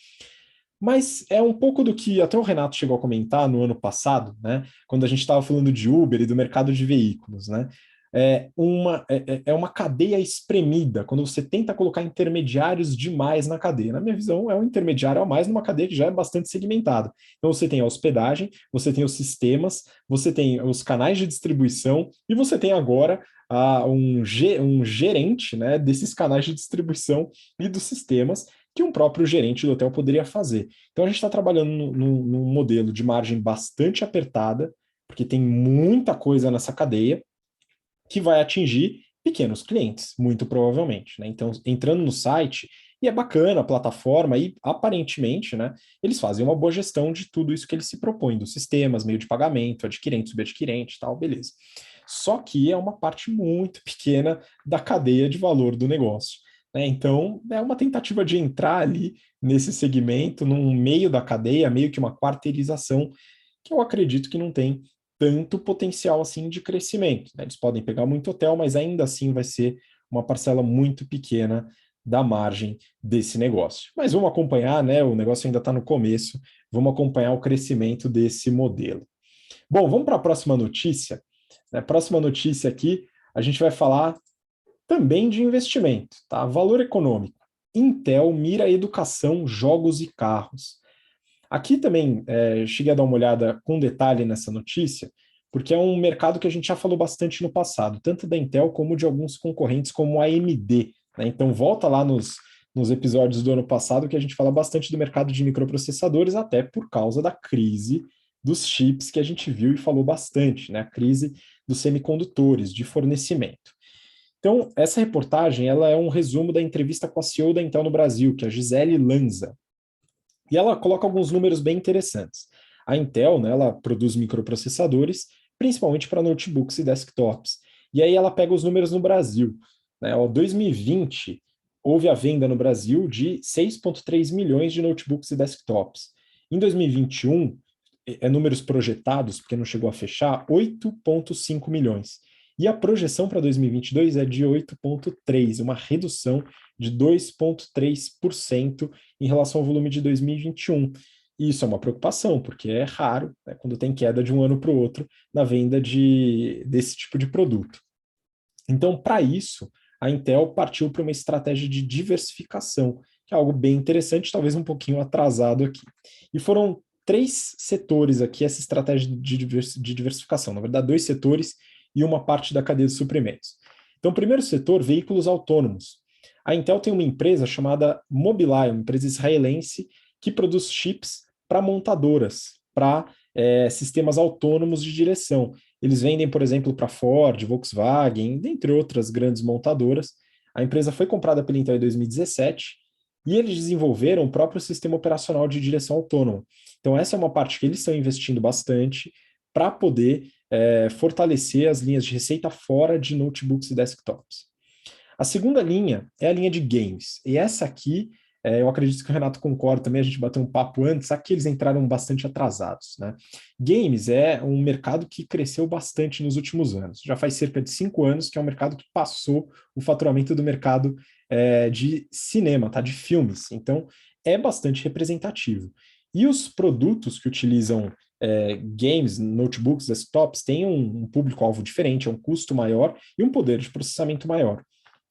mas é um pouco do que até o Renato chegou a comentar no ano passado, né, quando a gente estava falando de Uber e do mercado de veículos, né? é uma cadeia espremida, quando você tenta colocar intermediários demais na cadeia. Na minha visão, é um intermediário a mais numa cadeia que já é bastante segmentada. Então, você tem a hospedagem, você tem os sistemas, você tem os canais de distribuição e você tem agora um gerente, né, desses canais de distribuição e dos sistemas que um próprio gerente do hotel poderia fazer. Então, a gente está trabalhando num modelo de margem bastante apertada, porque tem muita coisa nessa cadeia, que vai atingir pequenos clientes, muito provavelmente, né? Então, entrando no site, e é bacana a plataforma, e aparentemente, né, eles fazem uma boa gestão de tudo isso que eles se propõem, dos sistemas, meio de pagamento, adquirente, subadquirente, tal, beleza. Só que é uma parte muito pequena da cadeia de valor do negócio, né? Então, é uma tentativa de entrar ali nesse segmento, no meio da cadeia, meio que uma quarteirização, que eu acredito que não tem tanto potencial assim de crescimento, né? Eles podem pegar muito hotel, mas ainda assim vai ser uma parcela muito pequena da margem desse negócio. Mas vamos acompanhar, né? O negócio ainda está no começo, vamos acompanhar o crescimento desse modelo. Bom, vamos para a próxima notícia. A próxima notícia aqui, a gente vai falar também de investimento, tá? Valor econômico. Intel mira educação, jogos e carros. Aqui também cheguei a dar uma olhada com detalhe nessa notícia, porque é um mercado que a gente já falou bastante no passado, tanto da Intel como de alguns concorrentes como a AMD, né? Então volta lá nos episódios do ano passado que a gente fala bastante do mercado de microprocessadores, até por causa da crise dos chips que a gente viu e falou bastante, né? A crise dos semicondutores, de fornecimento. Então, essa reportagem ela é um resumo da entrevista com a CEO da Intel no Brasil, que é a Gisele Lanza. E ela coloca alguns números bem interessantes. A Intel, né, ela produz microprocessadores, principalmente para notebooks e desktops. E aí ela pega os números no Brasil. Né? Em 2020, houve a venda no Brasil de 6,3 milhões de notebooks e desktops. Em 2021, números projetados, porque não chegou a fechar, 8,5 milhões. E a projeção para 2022 é de 8,3, uma redução de 2,3% em relação ao volume de 2021. E isso é uma preocupação, porque é raro, né, quando tem queda de um ano para o outro na venda desse tipo de produto. Então, para isso, a Intel partiu para uma estratégia de diversificação, que é algo bem interessante, talvez um pouquinho atrasado aqui. E foram 3 setores aqui, essa estratégia de diversificação. Na verdade, 2 setores e uma parte da cadeia de suprimentos. Então, o primeiro setor, veículos autônomos. A Intel tem uma empresa chamada Mobileye, uma empresa israelense que produz chips para montadoras, para sistemas autônomos de direção. Eles vendem, por exemplo, para Ford, Volkswagen, dentre outras grandes montadoras. A empresa foi comprada pela Intel em 2017 e eles desenvolveram o próprio sistema operacional de direção autônoma. Então, essa é uma parte que eles estão investindo bastante para poder fortalecer as linhas de receita fora de notebooks e desktops. A segunda linha é a linha de games. E essa aqui, eu acredito que o Renato concorda também, a gente bateu um papo antes, aqui eles entraram bastante atrasados. Né? Games é um mercado que cresceu bastante nos últimos anos. Já faz cerca de 5 anos que é um mercado que passou o faturamento do mercado de cinema, tá? De filmes. Então, é bastante representativo. E os produtos que utilizam games, notebooks, desktops, têm um público-alvo diferente, é um custo maior e um poder de processamento maior.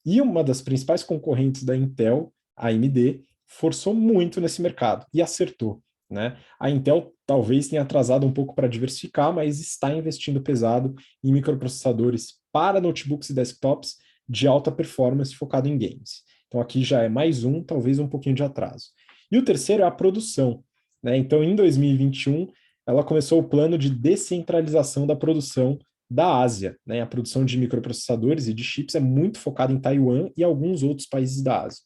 E uma das principais concorrentes da Intel, a AMD, forçou muito nesse mercado e acertou. Né? A Intel talvez tenha atrasado um pouco para diversificar, mas está investindo pesado em microprocessadores para notebooks e desktops de alta performance focado em games. Então aqui já é mais um, talvez um pouquinho de atraso. E o terceiro é a produção. Né? Então em 2021, ela começou o plano de descentralização da produção da Ásia. Né? A produção de microprocessadores e de chips é muito focada em Taiwan e alguns outros países da Ásia.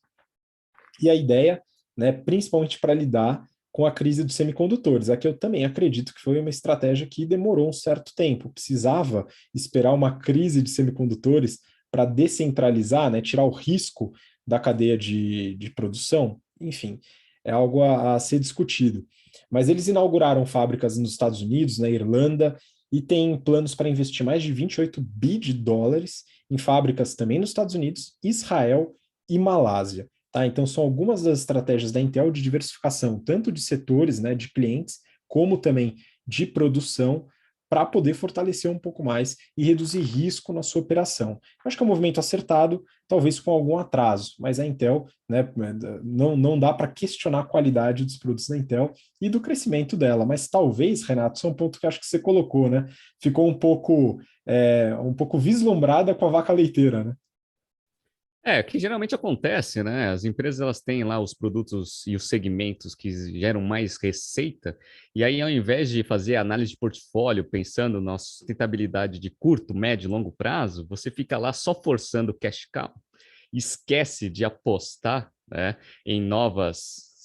E a ideia, né, principalmente para lidar com a crise dos semicondutores, é que eu também acredito que foi uma estratégia que demorou um certo tempo. Precisava esperar uma crise de semicondutores para descentralizar, né, tirar o risco da cadeia de produção. Enfim, é algo a ser discutido. Mas eles inauguraram fábricas nos Estados Unidos, na Irlanda, e têm planos para investir mais de 28 bi de dólares em fábricas também nos Estados Unidos, Israel e Malásia. Tá? Então, são algumas das estratégias da Intel de diversificação, tanto de setores, né, de clientes, como também de produção, para poder fortalecer um pouco mais e reduzir risco na sua operação. Acho que é um movimento acertado, talvez com algum atraso, mas a Intel, né, não dá para questionar a qualidade dos produtos da Intel e do crescimento dela, mas talvez, Renato, isso é um ponto que acho que você colocou, né? Ficou um pouco vislumbrada com a vaca leiteira, né? Que geralmente acontece, né? As empresas elas têm lá os produtos e os segmentos que geram mais receita, e aí ao invés de fazer análise de portfólio pensando na sustentabilidade de curto, médio e longo prazo, você fica lá só forçando o cash cow, esquece de apostar, né, em novos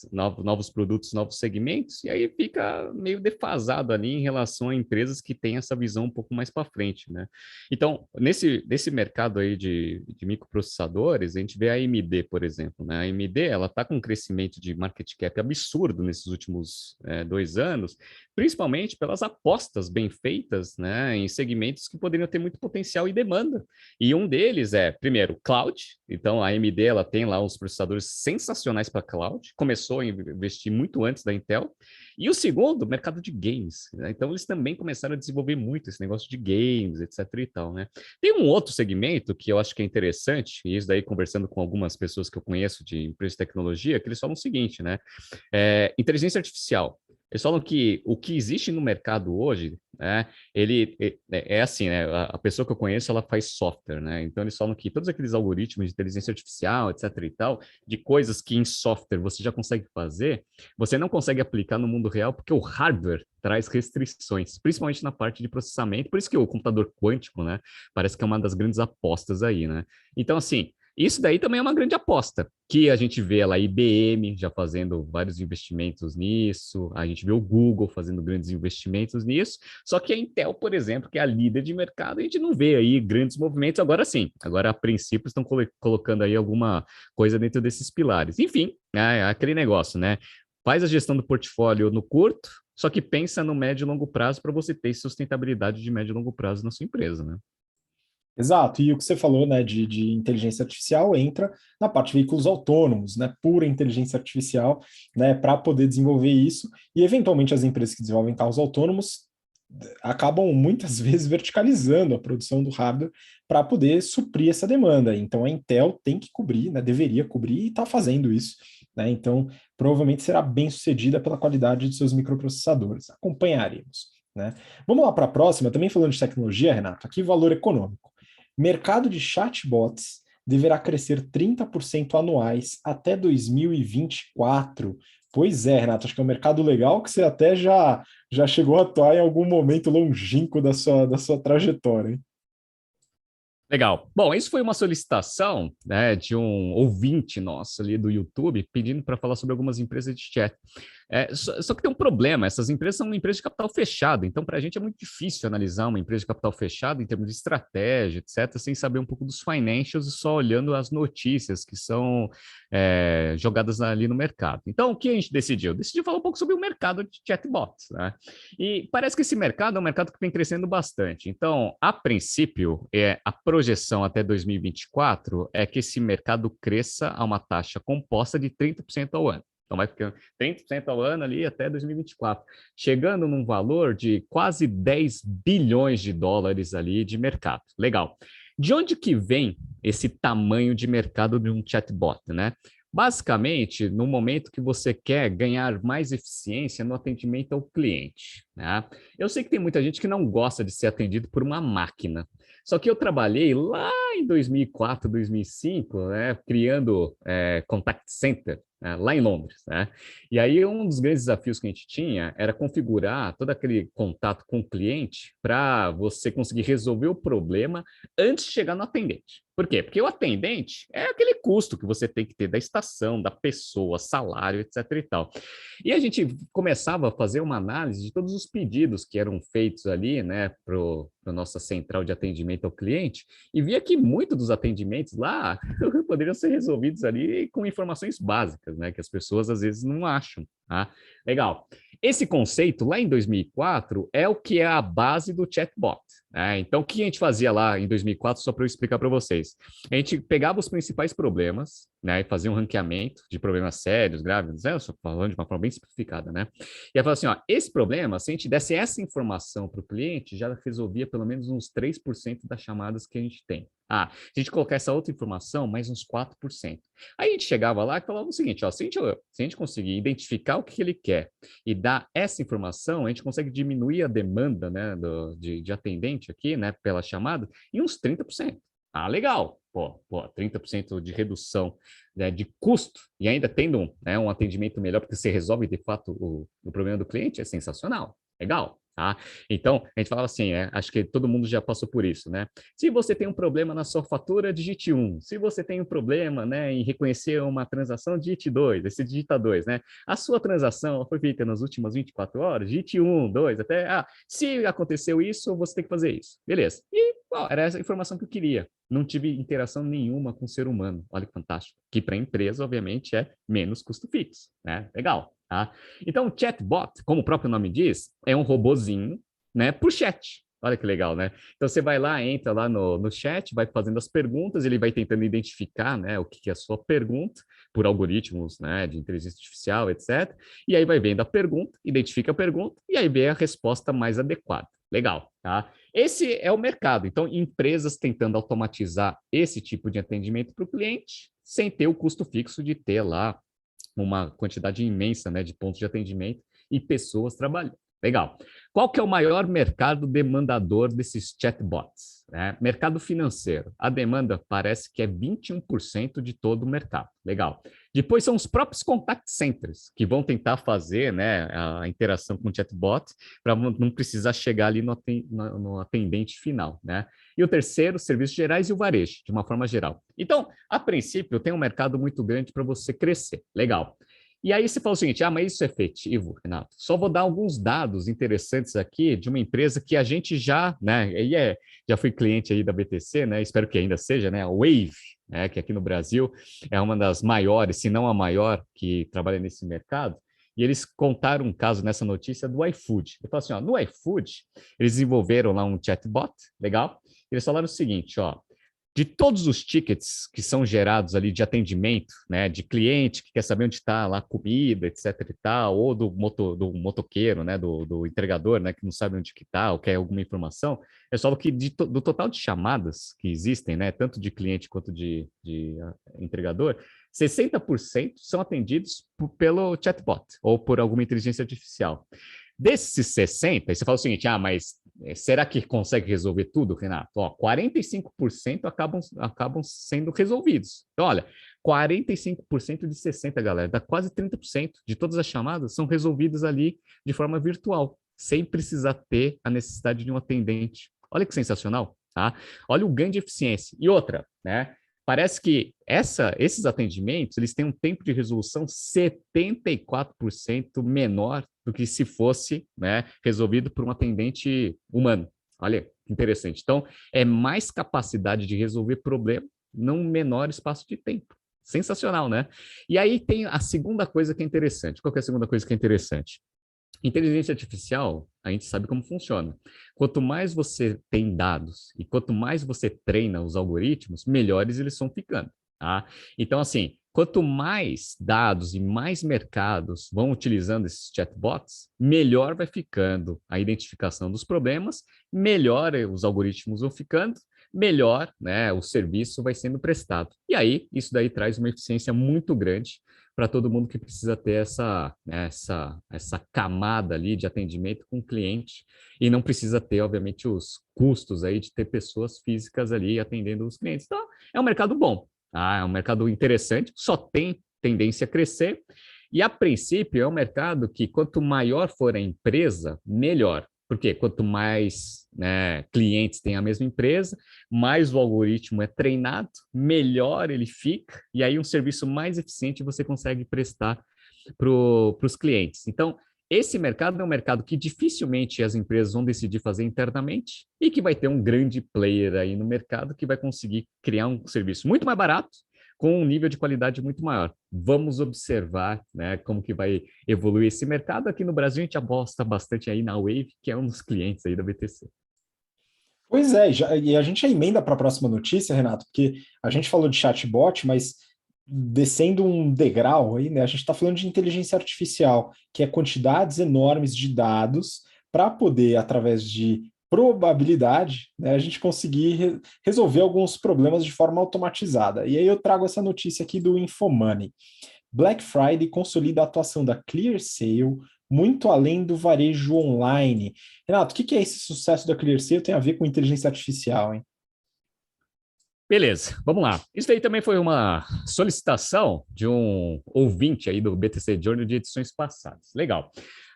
produtos, novos segmentos, e aí fica meio defasado ali em relação a empresas que têm essa visão um pouco mais para frente, né? Então, nesse mercado aí de microprocessadores, a gente vê a AMD, por exemplo, né? A AMD, ela está com um crescimento de market cap absurdo nesses últimos 2 anos, principalmente pelas apostas bem feitas, né, em segmentos que poderiam ter muito potencial e demanda. E um deles é, primeiro, cloud. Então, a AMD ela tem lá uns processadores sensacionais para cloud. Começou a investir muito antes da Intel. E o segundo, mercado de games, né? Então, eles também começaram a desenvolver muito esse negócio de games, etc. e tal, né? Tem um outro segmento que eu acho que é interessante, e isso daí conversando com algumas pessoas que eu conheço de empresas de tecnologia, que eles falam o seguinte, né? Inteligência artificial. Eles falam que o que existe no mercado hoje, né, ele é assim, né? A pessoa que eu conheço, ela faz software, né? Então eles falam que todos aqueles algoritmos de inteligência artificial, etc e tal, de coisas que em software você já consegue fazer, você não consegue aplicar no mundo real porque o hardware traz restrições, principalmente na parte de processamento. Por isso que o computador quântico, né, parece que é uma das grandes apostas aí, né? Então, assim, isso daí também é uma grande aposta, que a gente vê lá a IBM já fazendo vários investimentos nisso, a gente vê o Google fazendo grandes investimentos nisso, só que a Intel, por exemplo, que é a líder de mercado, a gente não vê aí grandes movimentos, agora sim, agora a princípio estão colocando aí alguma coisa dentro desses pilares. Enfim, é aquele negócio, né? Faz a gestão do portfólio no curto, só que pensa no médio e longo prazo para você ter sustentabilidade de médio e longo prazo na sua empresa, né? Exato, e o que você falou, né, de inteligência artificial entra na parte de veículos autônomos, né, pura inteligência artificial, né, para poder desenvolver isso, e eventualmente as empresas que desenvolvem carros autônomos acabam muitas vezes verticalizando a produção do hardware para poder suprir essa demanda. Então a Intel tem que cobrir, né, deveria cobrir e está fazendo isso, né, então provavelmente será bem sucedida pela qualidade de seus microprocessadores. Acompanharemos. Né? Vamos lá para a próxima, também falando de tecnologia, Renato, aqui valor econômico. Mercado de chatbots deverá crescer 30% anuais até 2024. Pois é, Renato, acho que é um mercado legal que você até já chegou a atuar em algum momento longínquo da sua trajetória, hein? Legal. Bom, isso foi uma solicitação, né, de um ouvinte nosso ali do YouTube pedindo para falar sobre algumas empresas de chat. Só que tem um problema, essas empresas são uma empresa de capital fechado, então para a gente é muito difícil analisar uma empresa de capital fechado em termos de estratégia, etc., sem saber um pouco dos financials e só olhando as notícias que são jogadas ali no mercado. Então, o que a gente decidiu? Decidiu falar um pouco sobre o mercado de chatbots, né? E parece que esse mercado é um mercado que vem crescendo bastante. Então, a princípio, a projeção até 2024 é que esse mercado cresça a uma taxa composta de 30% ao ano. Então, vai ficando 30% ao ano ali até 2024, chegando num valor de quase 10 bilhões de dólares ali de mercado. Legal. De onde que vem esse tamanho de mercado de um chatbot, né? Basicamente, no momento que você quer ganhar mais eficiência no atendimento ao cliente, né? Eu sei que tem muita gente que não gosta de ser atendido por uma máquina. Só que eu trabalhei lá em 2004, 2005, né, criando contact center, né, lá em Londres, né? E aí um dos grandes desafios que a gente tinha era configurar todo aquele contato com o cliente para você conseguir resolver o problema antes de chegar no atendente. Por quê? Porque o atendente é aquele custo que você tem que ter da estação, da pessoa, salário, etc. e tal. E a gente começava a fazer uma análise de todos os pedidos que eram feitos ali, né, para a nossa central de atendimento ao cliente, e via que muitos dos atendimentos lá poderiam ser resolvidos ali com informações básicas, né, que as pessoas às vezes não acham. Tá? Legal. Esse conceito, lá em 2004, é o que é a base do chatbot. Né? Então, o que a gente fazia lá em 2004, só para eu explicar para vocês? A gente pegava os principais problemas, né, e fazer um ranqueamento de problemas sérios, graves, eu estou falando de uma forma bem simplificada, né? E aí fala assim, ó, esse problema, se a gente desse essa informação para o cliente, já resolvia pelo menos uns 3% das chamadas que a gente tem. Ah, se a gente colocar essa outra informação, mais uns 4%. Aí a gente chegava lá e falava o seguinte, ó, se a gente conseguir identificar o que ele quer e dar essa informação, a gente consegue diminuir a demanda, né, de atendente aqui, né, pela chamada, em uns 30%. Ah, legal. Pô, 30% de redução, né, de custo e ainda tendo né, um atendimento melhor, porque você resolve de fato o problema do cliente, é sensacional. Legal. Tá? Então, a gente fala assim, acho que todo mundo já passou por isso, né? Se você tem um problema na sua fatura, digite 1. Se você tem um problema, né, em reconhecer uma transação, digite 2. Esse digita 2, né? A sua transação foi feita nas últimas 24 horas, digite 1, 2, até, se aconteceu isso, você tem que fazer isso. Beleza. E, era essa a informação que eu queria. Não tive interação nenhuma com o ser humano. Olha que fantástico. Que para a empresa, obviamente, é menos custo fixo, né? Legal. Tá? Então, o chatbot, como o próprio nome diz, é um robozinho, né, por chat. Olha que legal, né? Então, você vai lá, entra lá no chat, vai fazendo as perguntas, ele vai tentando identificar, né, o que é a sua pergunta, por algoritmos, né, de inteligência artificial, etc. E aí vai vendo a pergunta, identifica a pergunta, e aí vê a resposta mais adequada. Legal, tá? Esse é o mercado. Então, empresas tentando automatizar esse tipo de atendimento para o cliente, sem ter o custo fixo de ter lá uma quantidade imensa, né, de pontos de atendimento e pessoas trabalhando. Legal. Qual que é o maior mercado demandador desses chatbots? Mercado financeiro. A demanda parece que é 21% de todo o mercado. Legal. Depois são os próprios contact centers que vão tentar fazer né, a interação com o chatbot para não precisar chegar ali no atendente final. Né? E o terceiro, serviços gerais e o varejo, de uma forma geral. Então, a princípio, tem um mercado muito grande para você crescer. Legal. E aí você fala o seguinte, mas isso é efetivo, Renato? Só vou dar alguns dados interessantes aqui de uma empresa que a gente já, né, já fui cliente aí da BTC, né, espero que ainda seja, né, a Wave, né, que aqui no Brasil é uma das maiores, se não a maior, que trabalha nesse mercado. E eles contaram um caso nessa notícia do iFood. Eu falo assim, no iFood, eles desenvolveram lá um chatbot, legal? Eles falaram o seguinte, de todos os tickets que são gerados ali de atendimento, né, de cliente que quer saber onde está lá a comida, etc e tal, ou do motoqueiro, né, do entregador, né, que não sabe onde que está ou quer alguma informação, é só que do total de chamadas que existem, né, tanto de cliente quanto de entregador, 60% são atendidos pelo chatbot ou por alguma inteligência artificial. Desses 60, aí você fala o seguinte, mas será que consegue resolver tudo, Renato? 45% acabam sendo resolvidos. Então, olha, 45% de 60, galera, dá quase 30% de todas as chamadas são resolvidas ali de forma virtual, sem precisar ter a necessidade de um atendente. Olha que sensacional, tá? Olha o ganho de eficiência. E outra, né? Parece que esses atendimentos eles têm um tempo de resolução 74% menor do que se fosse né, resolvido por um atendente humano. Olha, que interessante. Então, é mais capacidade de resolver problema num menor espaço de tempo. Sensacional, né? E aí tem a segunda coisa que é interessante. Qual que é a segunda coisa que é interessante? Inteligência artificial, a gente sabe como funciona. Quanto mais você tem dados e quanto mais você treina os algoritmos, melhores eles vão ficando. Tá? Então, assim, quanto mais dados e mais mercados vão utilizando esses chatbots, melhor vai ficando a identificação dos problemas, melhor os algoritmos vão ficando, melhor né, o serviço vai sendo prestado. E aí, isso daí traz uma eficiência muito grande para todo mundo que precisa ter essa camada ali de atendimento com o cliente e não precisa ter, obviamente, os custos aí de ter pessoas físicas ali atendendo os clientes. Então, é um mercado bom, tá? É um mercado interessante, só tem tendência a crescer e, a princípio, é um mercado que quanto maior for a empresa, melhor. Porque quanto mais né, clientes tem a mesma empresa, mais o algoritmo é treinado, melhor ele fica, e aí um serviço mais eficiente você consegue prestar para os clientes. Então, esse mercado é um mercado que dificilmente as empresas vão decidir fazer internamente e que vai ter um grande player aí no mercado que vai conseguir criar um serviço muito mais barato com um nível de qualidade muito maior. Vamos observar né, como que vai evoluir esse mercado. Aqui no Brasil, a gente aposta bastante aí na Wave, que é um dos clientes aí da BTC. Pois é, e a gente já emenda para a próxima notícia, Renato, porque a gente falou de chatbot, mas descendo um degrau aí, né? A gente está falando de inteligência artificial, que é quantidades enormes de dados para poder, através de probabilidade, né, a gente conseguir resolver alguns problemas de forma automatizada. E aí eu trago essa notícia aqui do Infomoney. Black Friday consolida a atuação da ClearSale muito além do varejo online. Renato, o que é esse sucesso da ClearSale tem a ver com inteligência artificial, hein? Beleza, vamos lá. Isso aí também foi uma solicitação de um ouvinte aí do BTC Journal de edições passadas. Legal.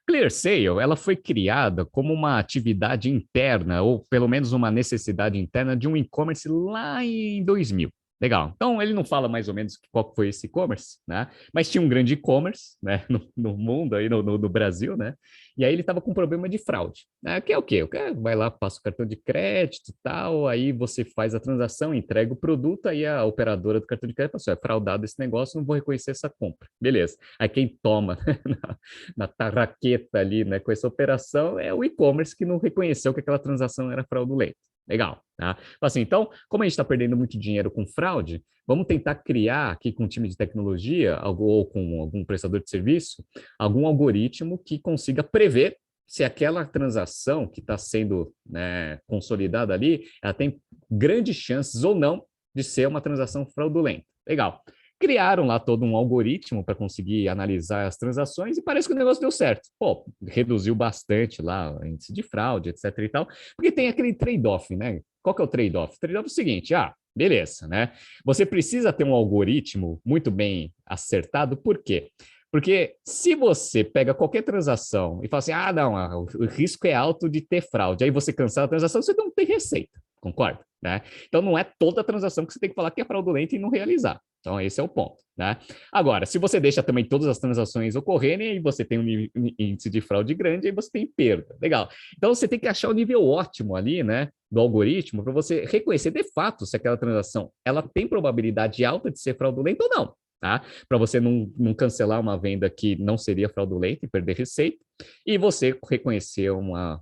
ClearSale, ela foi criada como uma atividade interna, ou pelo menos uma necessidade interna de um e-commerce lá em 2000. Legal. Então, ele não fala mais ou menos qual foi esse e-commerce, né? Mas tinha um grande e-commerce, né? No mundo, aí no Brasil, né? E aí ele estava com problema de fraude, né? Que é o quê? O cara vai lá, passa o cartão de crédito e tal, aí você faz a transação, entrega o produto, aí a operadora do cartão de crédito fala assim, é fraudado esse negócio, não vou reconhecer essa compra. Beleza. Aí quem toma na tarraqueta ali, né, com essa operação é o e-commerce que não reconheceu que aquela transação era fraudulenta. Legal, tá? Assim, então, como a gente está perdendo muito dinheiro com fraude, vamos tentar criar aqui com um time de tecnologia ou com algum prestador de serviço, algum algoritmo que consiga prever se aquela transação que está sendo, né, consolidada ali, ela tem grandes chances ou não de ser uma transação fraudulenta. Legal. Criaram lá todo um algoritmo para conseguir analisar as transações e parece que o negócio deu certo. Pô, reduziu bastante lá o índice de fraude, etc e tal, porque tem aquele trade-off, né? Qual que é o trade-off? O trade-off é o seguinte, beleza, né? Você precisa ter um algoritmo muito bem acertado, por quê? Porque se você pega qualquer transação e fala assim, não, o risco é alto de ter fraude, aí você cancela a transação, você não tem receita, concorda? Né? Então não é toda transação que você tem que falar que é fraudulenta e não realizar. Então, esse é o ponto, né? Agora, se você deixa também todas as transações ocorrerem, aí você tem um índice de fraude grande, aí você tem perda. Legal. Então, você tem que achar o nível ótimo ali, né, do algoritmo, para você reconhecer de fato se aquela transação ela tem probabilidade alta de ser fraudulenta ou não. Tá? Para você não cancelar uma venda que não seria fraudulenta e perder receita, e você reconhecer uma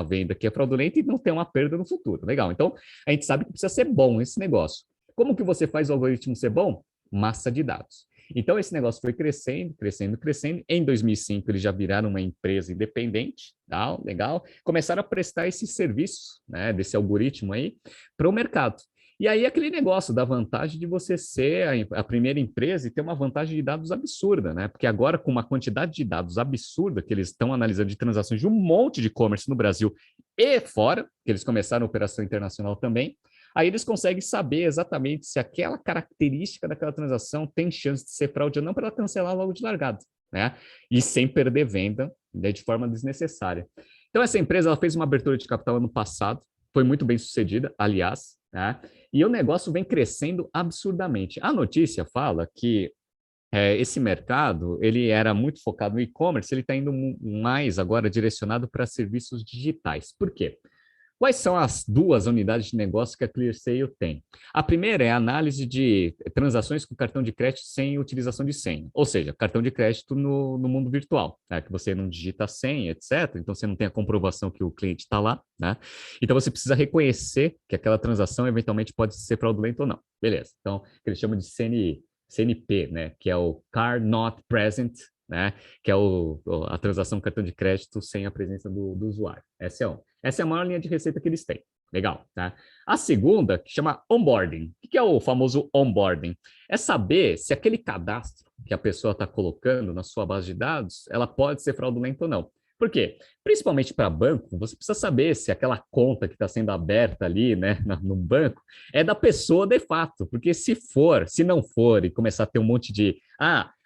venda que é fraudulenta e não ter uma perda no futuro. Legal. Então, a gente sabe que precisa ser bom esse negócio. Como que você faz o algoritmo ser bom? Massa de dados. Então, esse negócio foi crescendo, crescendo, crescendo. Em 2005, eles já viraram uma empresa independente, tá? Legal. Começaram a prestar esse serviço, né, desse algoritmo aí, para o mercado. E aí, aquele negócio da vantagem de você ser a primeira empresa e ter uma vantagem de dados absurda, né? Porque agora, com uma quantidade de dados absurda que eles estão analisando de transações de um monte de e-commerce no Brasil e fora, que eles começaram a operação internacional também, aí eles conseguem saber exatamente se aquela característica daquela transação tem chance de ser fraude ou não para ela cancelar logo de largada, né? E sem perder venda, né, de forma desnecessária. Então, essa empresa ela fez uma abertura de capital ano passado, foi muito bem sucedida, aliás, né? E o negócio vem crescendo absurdamente. A notícia fala que esse mercado ele era muito focado no e-commerce, ele está indo mais agora direcionado para serviços digitais. Por quê? Quais são as duas unidades de negócio que a ClearSale tem? A primeira é a análise de transações com cartão de crédito sem utilização de senha, ou seja, cartão de crédito no mundo virtual, né? Que você não digita a senha, etc. Então você não tem a comprovação que o cliente está lá, né? Então você precisa reconhecer que aquela transação eventualmente pode ser fraudulenta ou não. Beleza. Então, que eles chamam de CNP, né? Que é o Card Not Present, né? Que é a transação cartão de crédito sem a presença do usuário. Essa é uma. Essa é a maior linha de receita que eles têm. Legal, tá? A segunda, que chama onboarding. O que é o famoso onboarding? É saber se aquele cadastro que a pessoa está colocando na sua base de dados, ela pode ser fraudulenta ou não. Por quê? Principalmente para banco, você precisa saber se aquela conta que está sendo aberta ali, né, no banco, é da pessoa de fato. Porque se não for, e começar a ter um monte de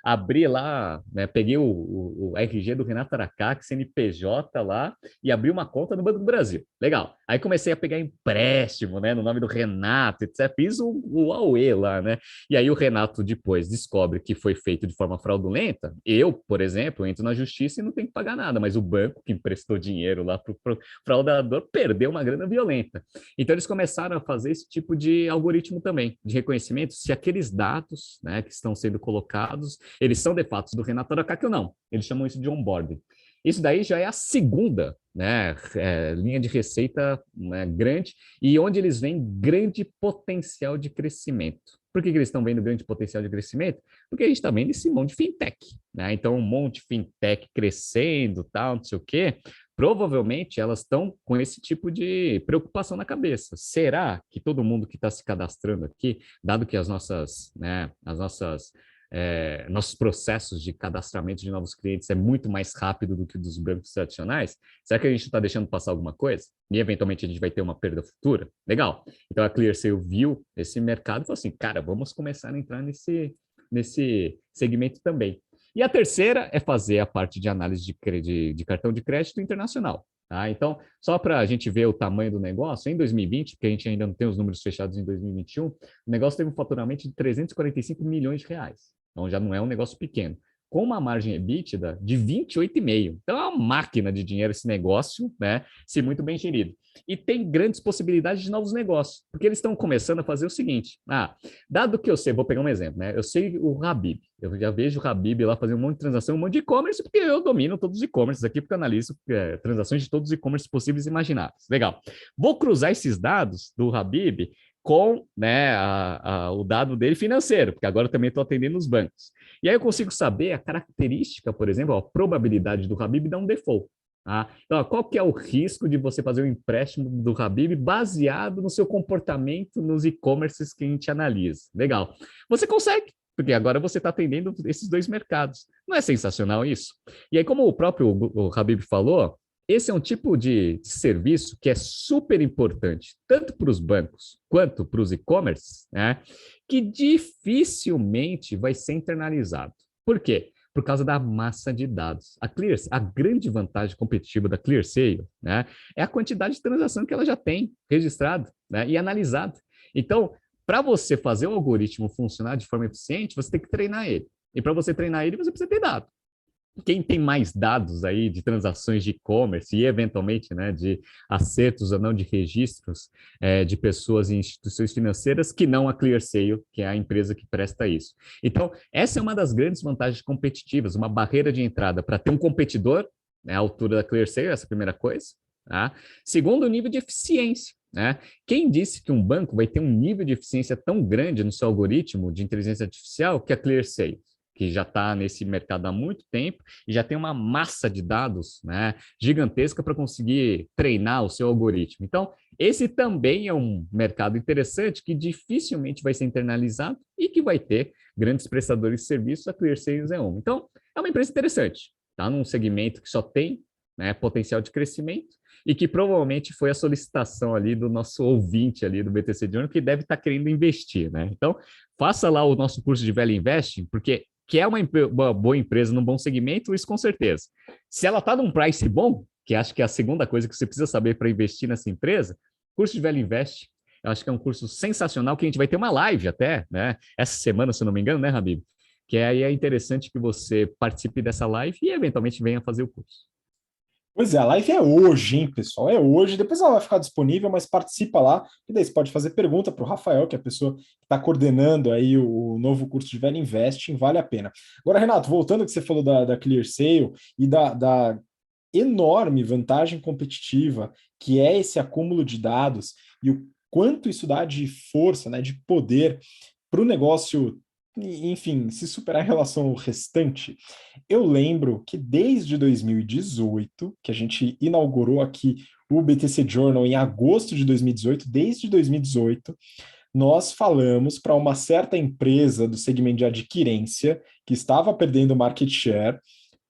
abri lá, né, peguei o RG do Renato Aracaki, CNPJ lá, e abri uma conta no Banco do Brasil. Legal. Aí comecei a pegar empréstimo, né, no nome do Renato, etc. Fiz o AUE lá, né? E aí o Renato depois descobre que foi feito de forma fraudulenta. Eu, por exemplo, entro na justiça e não tenho que pagar nada, mas o banco que emprestou dinheiro lá para o fraudador perdeu uma grana violenta. Então eles começaram a fazer esse tipo de algoritmo também, de reconhecimento, se aqueles dados, né, que estão sendo colocados, eles são de fato do Renato Aracaki ou não. Eles chamam isso de onboarding. Isso daí já é a segunda, né, linha de receita, né, grande e onde eles veem grande potencial de crescimento. Por que eles estão vendo grande potencial de crescimento? Porque a gente está vendo esse monte de fintech, né? Então, um monte de fintech crescendo, tal, não sei o quê. Provavelmente elas estão com esse tipo de preocupação na cabeça. Será que todo mundo que está se cadastrando aqui, dado que nossos processos de cadastramento de novos clientes é muito mais rápido do que o dos bancos tradicionais, será que a gente está deixando passar alguma coisa? E eventualmente a gente vai ter uma perda futura? Legal. Então a ClearSale viu esse mercado e falou assim, cara, vamos começar a entrar nesse segmento também. E a terceira é fazer a parte de análise de cartão de crédito internacional. Tá? Então, só para a gente ver o tamanho do negócio, em 2020, porque a gente ainda não tem os números fechados em 2021, o negócio teve um faturamento de 345 milhões de reais. Então, já não é um negócio pequeno. Com uma margem EBITDA de 28,5%. Então, é uma máquina de dinheiro esse negócio, né? Se muito bem gerido. E tem grandes possibilidades de novos negócios, porque eles estão começando a fazer o seguinte. Dado que eu sei, vou pegar um exemplo, né? Eu sei o Habib, eu já vejo o Habib lá fazer um monte de transação, um monte de e-commerce, porque eu domino todos os e-commerces aqui, porque eu analiso transações de todos os e-commerce possíveis e imagináveis. Legal. Vou cruzar esses dados do Habib com, né, o dado dele financeiro, porque agora eu também estou atendendo os bancos. E aí eu consigo saber a característica, por exemplo, a probabilidade do Habib dar um default. Tá? Então, qual que é o risco de você fazer um empréstimo do Habib baseado no seu comportamento nos e-commerces que a gente analisa? Legal. Você consegue, porque agora você está atendendo esses dois mercados. Não é sensacional isso? E aí, como o próprio Habib falou, esse é um tipo de serviço que é super importante, tanto para os bancos quanto para os e-commerce, né, que dificilmente vai ser internalizado. Por quê? Por causa da massa de dados. A grande vantagem competitiva da ClearSale, né, é a quantidade de transação que ela já tem registrada, né, e analisada. Então, para você fazer o algoritmo funcionar de forma eficiente, você tem que treinar ele. E para você treinar ele, você precisa ter dados. Quem tem mais dados aí de transações de e-commerce e, eventualmente, né, de acertos ou não de registros de pessoas e instituições financeiras que não a ClearSale, que é a empresa que presta isso. Então, essa é uma das grandes vantagens competitivas, uma barreira de entrada para ter um competidor, né, à altura da ClearSale, essa é a primeira coisa. Tá? Segundo, o nível de eficiência. Né? Quem disse que um banco vai ter um nível de eficiência tão grande no seu algoritmo de inteligência artificial que a ClearSale, que já está nesse mercado há muito tempo e já tem uma massa de dados, né, gigantesca para conseguir treinar o seu algoritmo. Então, esse também é um mercado interessante que dificilmente vai ser internalizado e que vai ter grandes prestadores de serviços, a ClearSale é um. Então, é uma empresa interessante, está num segmento que só tem, né, potencial de crescimento e que provavelmente foi a solicitação ali do nosso ouvinte ali do BTC Journal, que deve estar querendo investir, né? Então, faça lá o nosso curso de Value Investing, porque que é uma boa empresa num bom segmento, isso com certeza. Se ela está num price bom, que acho que é a segunda coisa que você precisa saber para investir nessa empresa, curso de Value Invest, eu acho que é um curso sensacional, que a gente vai ter uma live até, né? Essa semana, se eu não me engano, né, Habib? Que aí é interessante que você participe dessa live e, eventualmente, venha fazer o curso. Pois é, a live é hoje, hein, pessoal? É hoje. Depois ela vai ficar disponível, mas participa lá. E daí você pode fazer pergunta para o Rafael, que é a pessoa que está coordenando aí o novo curso de Value Investing, vale a pena. Agora, Renato, voltando ao que você falou da ClearSale e da enorme vantagem competitiva que é esse acúmulo de dados e o quanto isso dá de força, né, de poder para o negócio, enfim, se superar em relação ao restante. Eu lembro que desde 2018, que a gente inaugurou aqui o BTC Journal em agosto de 2018, desde 2018, nós falamos para uma certa empresa do segmento de adquirência que estava perdendo market share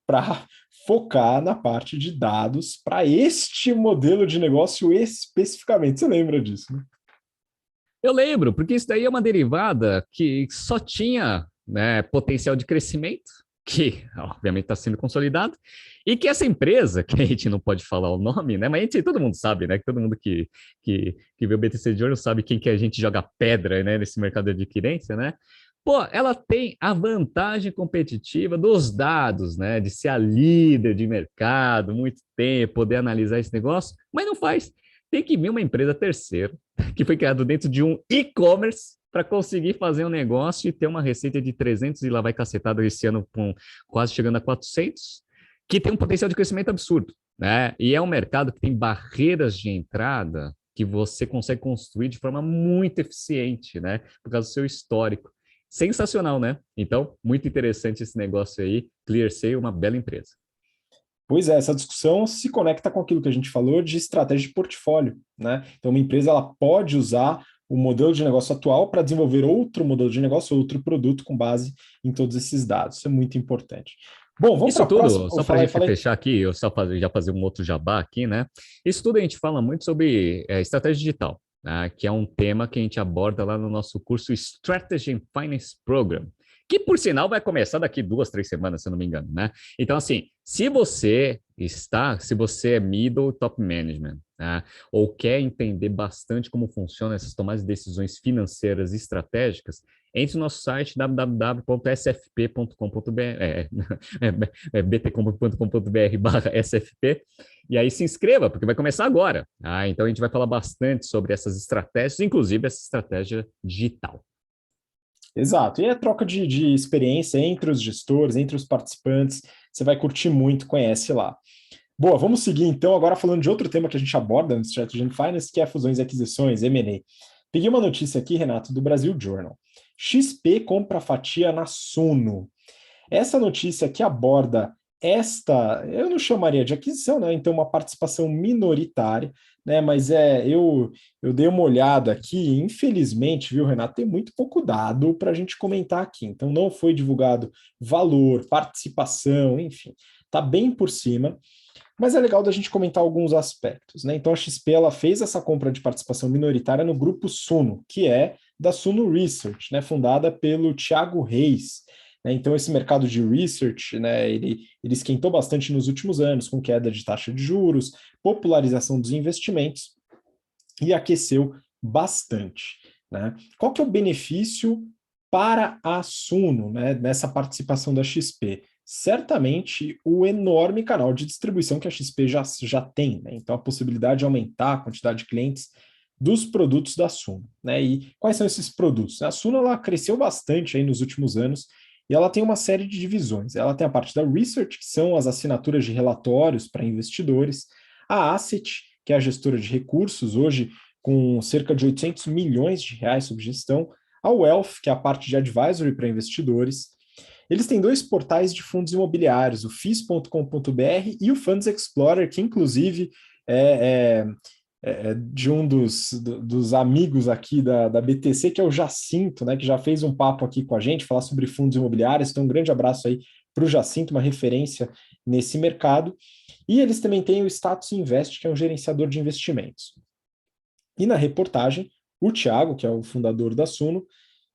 para focar na parte de dados para este modelo de negócio especificamente. Você lembra disso, né? Eu lembro, porque isso daí é uma derivada que só tinha, né, potencial de crescimento, que obviamente está sendo consolidado, e que essa empresa, que a gente não pode falar o nome, né, mas todo mundo sabe, né, que todo mundo que vê o BTC Journal sabe quem que a gente joga pedra, né, nesse mercado de adquirência, né? Pô, ela tem a vantagem competitiva dos dados, né, de ser a líder de mercado, muito tempo, poder analisar esse negócio, mas não faz. Tem que vir uma empresa terceira que foi criado dentro de um e-commerce para conseguir fazer um negócio e ter uma receita de 300 e lá vai cacetada esse ano com quase chegando a 400, que tem um potencial de crescimento absurdo, né? E é um mercado que tem barreiras de entrada que você consegue construir de forma muito eficiente, né? Por causa do seu histórico. Sensacional, né? Então, muito interessante esse negócio aí. ClearSale é uma bela empresa. Pois é, essa discussão se conecta com aquilo que a gente falou de estratégia de portfólio, né? Então, uma empresa ela pode usar o modelo de negócio atual para desenvolver outro modelo de negócio, outro produto com base em todos esses dados. Isso é muito importante. Bom, vamos para Isso a próxima. tudo, Oh, só para a fala aí, gente fala aí. fechar aqui, eu só já fazer um outro jabá aqui, né? Isso tudo a gente fala muito sobre estratégia digital, né? Que é um tema que a gente aborda lá no nosso curso Strategy and Finance Program, que por sinal vai começar daqui 2, 3 semanas, se eu não me engano, né? Então, assim, se você é middle top management, né? Ou quer entender bastante como funcionam essas tomadas de decisões financeiras e estratégicas, entre no nosso site www.sfp.com.br, btcom.com.br/SFP, e aí se inscreva, porque vai começar agora. Então a gente vai falar bastante sobre essas estratégias, inclusive essa estratégia digital. Exato, e é troca de experiência entre os gestores, entre os participantes, você vai curtir muito, conhece lá. Boa, vamos seguir então, agora falando de outro tema que a gente aborda no Strategy and Finance, que é fusões e aquisições, M&A. Peguei uma notícia aqui, Renato, do Brasil Journal. XP compra fatia na Suno. Essa notícia que aborda eu não chamaria de aquisição, né? Então, uma participação minoritária, né? Mas eu dei uma olhada aqui, infelizmente, viu, Renato, tem muito pouco dado para a gente comentar aqui. Então, não foi divulgado valor, participação, enfim, tá bem por cima. Mas é legal da gente comentar alguns aspectos, né? Então, a XP ela fez essa compra de participação minoritária no grupo Suno, que é da Suno Research, né? Fundada pelo Thiago Reis. Né? Então, esse mercado de research, né? Ele esquentou bastante nos últimos anos, com queda de taxa de juros, popularização dos investimentos, e aqueceu bastante. Né? Qual que é o benefício para a Suno, né, nessa participação da XP? Certamente o enorme canal de distribuição que a XP já tem. Né? Então, a possibilidade de aumentar a quantidade de clientes dos produtos da Suno. Né? E quais são esses produtos? A Suno ela cresceu bastante aí nos últimos anos e ela tem uma série de divisões. Ela tem a parte da Research, que são as assinaturas de relatórios para investidores, a Asset, que é a gestora de recursos, hoje com cerca de 800 milhões de reais sob gestão, a Wealth, que é a parte de advisory para investidores. Eles têm dois portais de fundos imobiliários, o FIS.com.br e o Funds Explorer, que inclusive é de um dos amigos aqui da BTC, que é o Jacinto, né, que já fez um papo aqui com a gente, falar sobre fundos imobiliários. Então, um grande abraço aí para o Jacinto, uma referência nesse mercado. E eles também têm o Status Invest, que é um gerenciador de investimentos. E na reportagem, o Thiago, que é o fundador da Suno,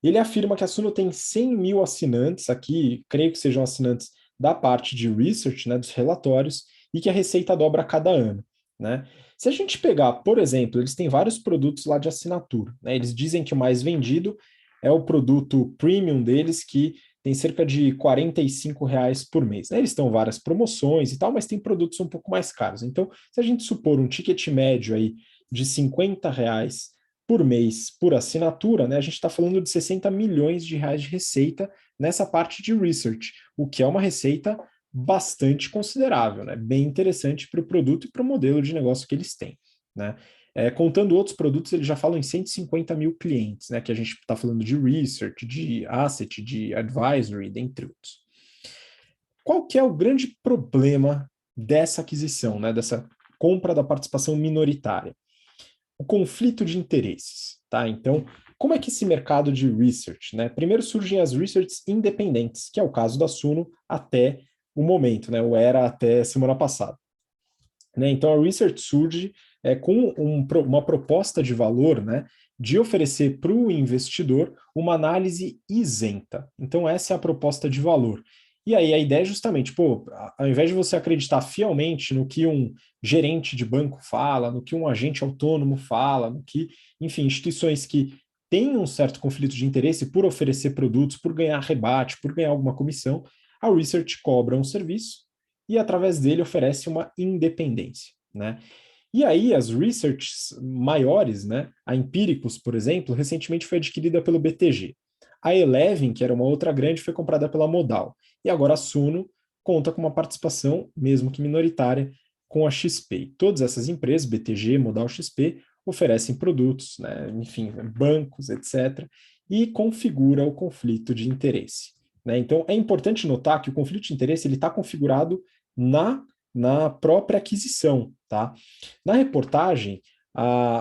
ele afirma que a Suno tem 100 mil assinantes, aqui creio que sejam assinantes da parte de research, né, dos relatórios, e que a receita dobra a cada ano. Né? Se a gente pegar, por exemplo, eles têm vários produtos lá de assinatura. Né? Eles dizem que o mais vendido é o produto premium deles, que tem cerca de R$ 45 por mês. Né? Eles têm várias promoções e tal, mas tem produtos um pouco mais caros. Então, se a gente supor um ticket médio aí de R$ 50 por mês por assinatura, né, a gente está falando de 60 milhões de reais de receita nessa parte de research, o que é uma receita bastante considerável, né, bem interessante para o produto e para o modelo de negócio que eles têm. Né. Contando outros produtos, eles já falam em 150 mil clientes, né, que a gente está falando de research, de asset, de advisory, dentre outros. Qual que é o grande problema dessa aquisição, né, dessa compra da participação minoritária? O conflito de interesses, tá? Então, como é que esse mercado de research, né? Primeiro surgem as researches independentes, que é o caso da Suno até o momento, né? Ou era até semana passada. Né? Então, a research surge com uma proposta de valor, né? De oferecer para o investidor uma análise isenta. Então, essa é a proposta de valor. E aí a ideia é justamente, pô, ao invés de você acreditar fielmente no que um gerente de banco fala, no que um agente autônomo fala, no que, enfim, instituições que têm um certo conflito de interesse por oferecer produtos, por ganhar rebate, por ganhar alguma comissão, a Research cobra um serviço e através dele oferece uma independência, né? E aí as researches maiores, né, a Empíricos, por exemplo, recentemente foi adquirida pelo BTG. A Eleven, que era uma outra grande, foi comprada pela Modal. E agora a Suno conta com uma participação, mesmo que minoritária, com a XP. Todas essas empresas, BTG, Modal, XP, oferecem produtos, né, enfim, bancos, etc., e configura o conflito de interesse. Né? Então, é importante notar que o conflito de interesse ele está configurado na própria aquisição. Tá? Na reportagem,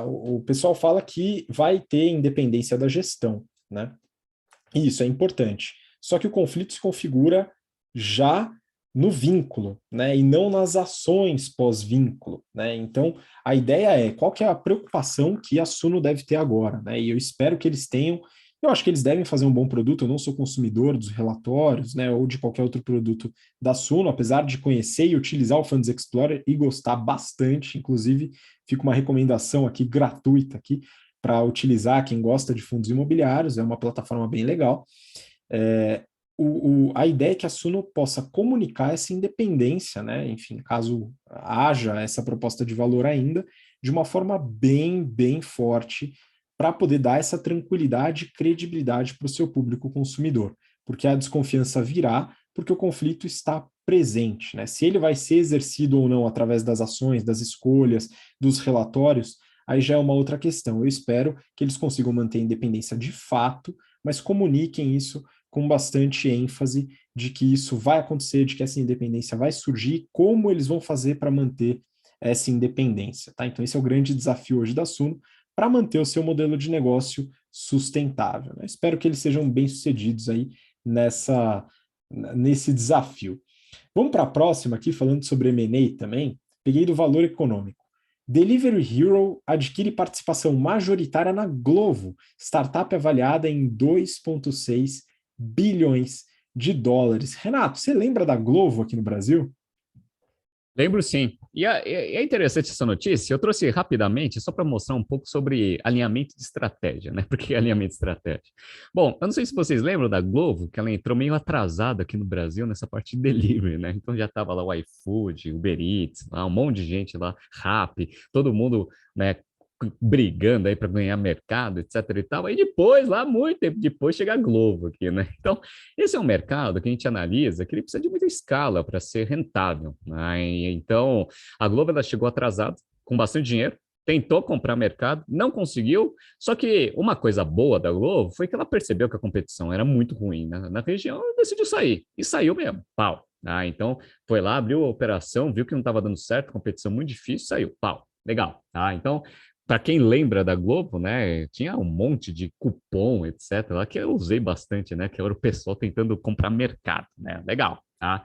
o pessoal fala que vai ter independência da gestão. Né? E isso é importante. Só que o conflito se configura já no vínculo, né, e não nas ações pós-vínculo, né? Então, a ideia é qual que é a preocupação que a Suno deve ter agora, né? E eu espero que eles tenham. Eu acho que eles devem fazer um bom produto. Eu não sou consumidor dos relatórios, né, ou de qualquer outro produto da Suno, apesar de conhecer e utilizar o Funds Explorer e gostar bastante. Inclusive, fica uma recomendação aqui gratuita aqui para utilizar quem gosta de fundos imobiliários. É uma plataforma bem legal. É, a ideia é que a Suno possa comunicar essa independência, né? Enfim, caso haja essa proposta de valor ainda, de uma forma bem forte, para poder dar essa tranquilidade e credibilidade para o seu público consumidor. Porque a desconfiança virá, porque o conflito está presente, né? Se ele vai ser exercido ou não através das ações, das escolhas, dos relatórios, aí já é uma outra questão. Eu espero que eles consigam manter a independência de fato, mas comuniquem isso com bastante ênfase de que isso vai acontecer, de que essa independência vai surgir, como eles vão fazer para manter essa independência. Tá? Então, esse é o grande desafio hoje da Suno, para manter o seu modelo de negócio sustentável. Né? Espero que eles sejam bem-sucedidos aí nesse desafio. Vamos para a próxima aqui, falando sobre M&A também. Peguei do Valor Econômico. Delivery Hero adquire participação majoritária na Glovo, startup avaliada em 2,6 bilhões de dólares. Renato, você lembra da Glovo aqui no Brasil? Lembro sim. E é interessante essa notícia. Eu trouxe rapidamente só para mostrar um pouco sobre alinhamento de estratégia, né? Por que alinhamento de estratégia? Bom, eu não sei se vocês lembram da Glovo, que ela entrou meio atrasada aqui no Brasil nessa parte de delivery, né? Então já estava lá o iFood, o Uber Eats, lá, um monte de gente lá, Rappi, todo mundo, né, brigando aí para ganhar mercado, etc e tal. Aí depois, lá muito tempo depois, chega a Globo aqui, né? Então, esse é um mercado que a gente analisa que ele precisa de muita escala para ser rentável, né? Então, a Globo ela chegou atrasada, com bastante dinheiro, tentou comprar mercado, não conseguiu. Só que uma coisa boa da Globo foi que ela percebeu que a competição era muito ruim na região e decidiu sair. E saiu mesmo, pau. Ah, então, foi lá, abriu a operação, viu que não estava dando certo, competição muito difícil, saiu, pau. Legal. Tá? Então, para quem lembra da Globo, né, tinha um monte de cupom, etc, lá que eu usei bastante, né, que era o pessoal tentando comprar mercado, né? Legal, tá?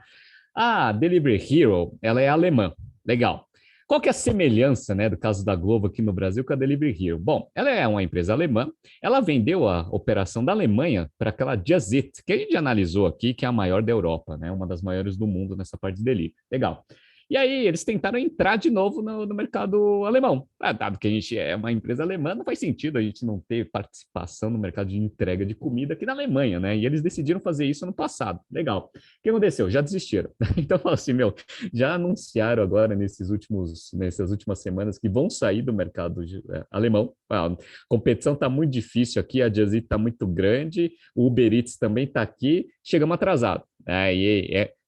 A Delivery Hero, ela é alemã. Legal. Qual que é a semelhança, né, do caso da Globo aqui no Brasil com a Delivery Hero? Bom, ela é uma empresa alemã, ela vendeu a operação da Alemanha para aquela Just Eat, que a gente analisou aqui, que é a maior da Europa, né, uma das maiores do mundo nessa parte de delivery. Legal. E aí eles tentaram entrar de novo no mercado alemão. Dado que a gente é uma empresa alemã, não faz sentido a gente não ter participação no mercado de entrega de comida aqui na Alemanha, né? E eles decidiram fazer isso no passado. Legal. O que aconteceu? Já desistiram. Então, assim, meu, já anunciaram agora nessas últimas semanas que vão sair do mercado alemão. A competição está muito difícil aqui, a Just está muito grande, o Uber Eats também está aqui, chegamos atrasados.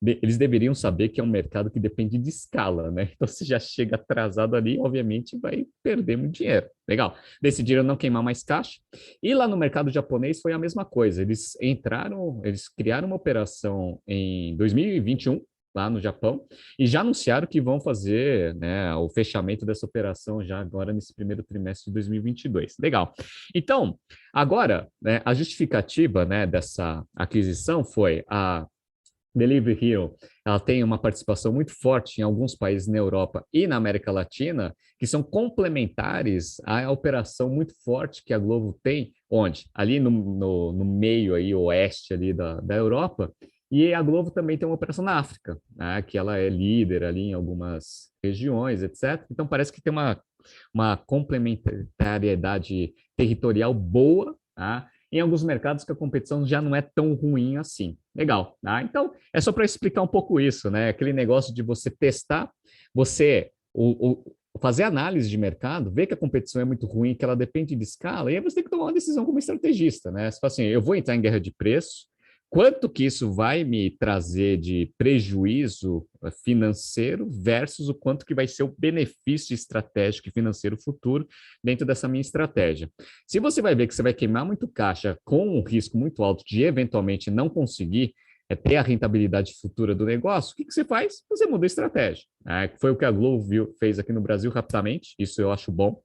Eles deveriam saber que é um mercado que depende de escala, né? Então, se já chega atrasado ali, obviamente vai perder muito dinheiro. Legal. Decidiram não queimar mais caixa. E lá no mercado japonês foi a mesma coisa. Eles criaram uma operação em 2021, lá no Japão, e já anunciaram que vão fazer, né, o fechamento dessa operação já agora nesse primeiro trimestre de 2022. Legal. Então, agora, né, a justificativa, né, dessa aquisição foi a Delivery Hero, ela tem uma participação muito forte em alguns países na Europa e na América Latina, que são complementares à operação muito forte que a Glovo tem, onde? Ali no meio aí, oeste ali da Europa, e a Glovo também tem uma operação na África, né, que ela é líder ali em algumas regiões, etc. Então parece que tem uma complementariedade territorial boa, tá? Em alguns mercados que a competição já não é tão ruim assim. Legal, tá? Então, é só para explicar um pouco isso, né? Aquele negócio de você testar, você fazer análise de mercado, ver que a competição é muito ruim, que ela depende de escala, e aí você tem que tomar uma decisão como estrategista, né? Você fala assim, eu vou entrar em guerra de preço, quanto que isso vai me trazer de prejuízo financeiro versus o quanto que vai ser o benefício estratégico e financeiro futuro dentro dessa minha estratégia. Se você vai ver que você vai queimar muito caixa com um risco muito alto de eventualmente não conseguir ter a rentabilidade futura do negócio, o que você faz? Você muda a estratégia. Foi o que a Globo fez aqui no Brasil rapidamente, isso eu acho bom.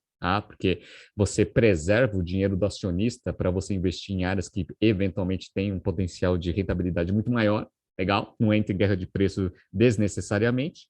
Porque você preserva o dinheiro do acionista para você investir em áreas que eventualmente têm um potencial de rentabilidade muito maior, legal? Não entra em guerra de preço desnecessariamente.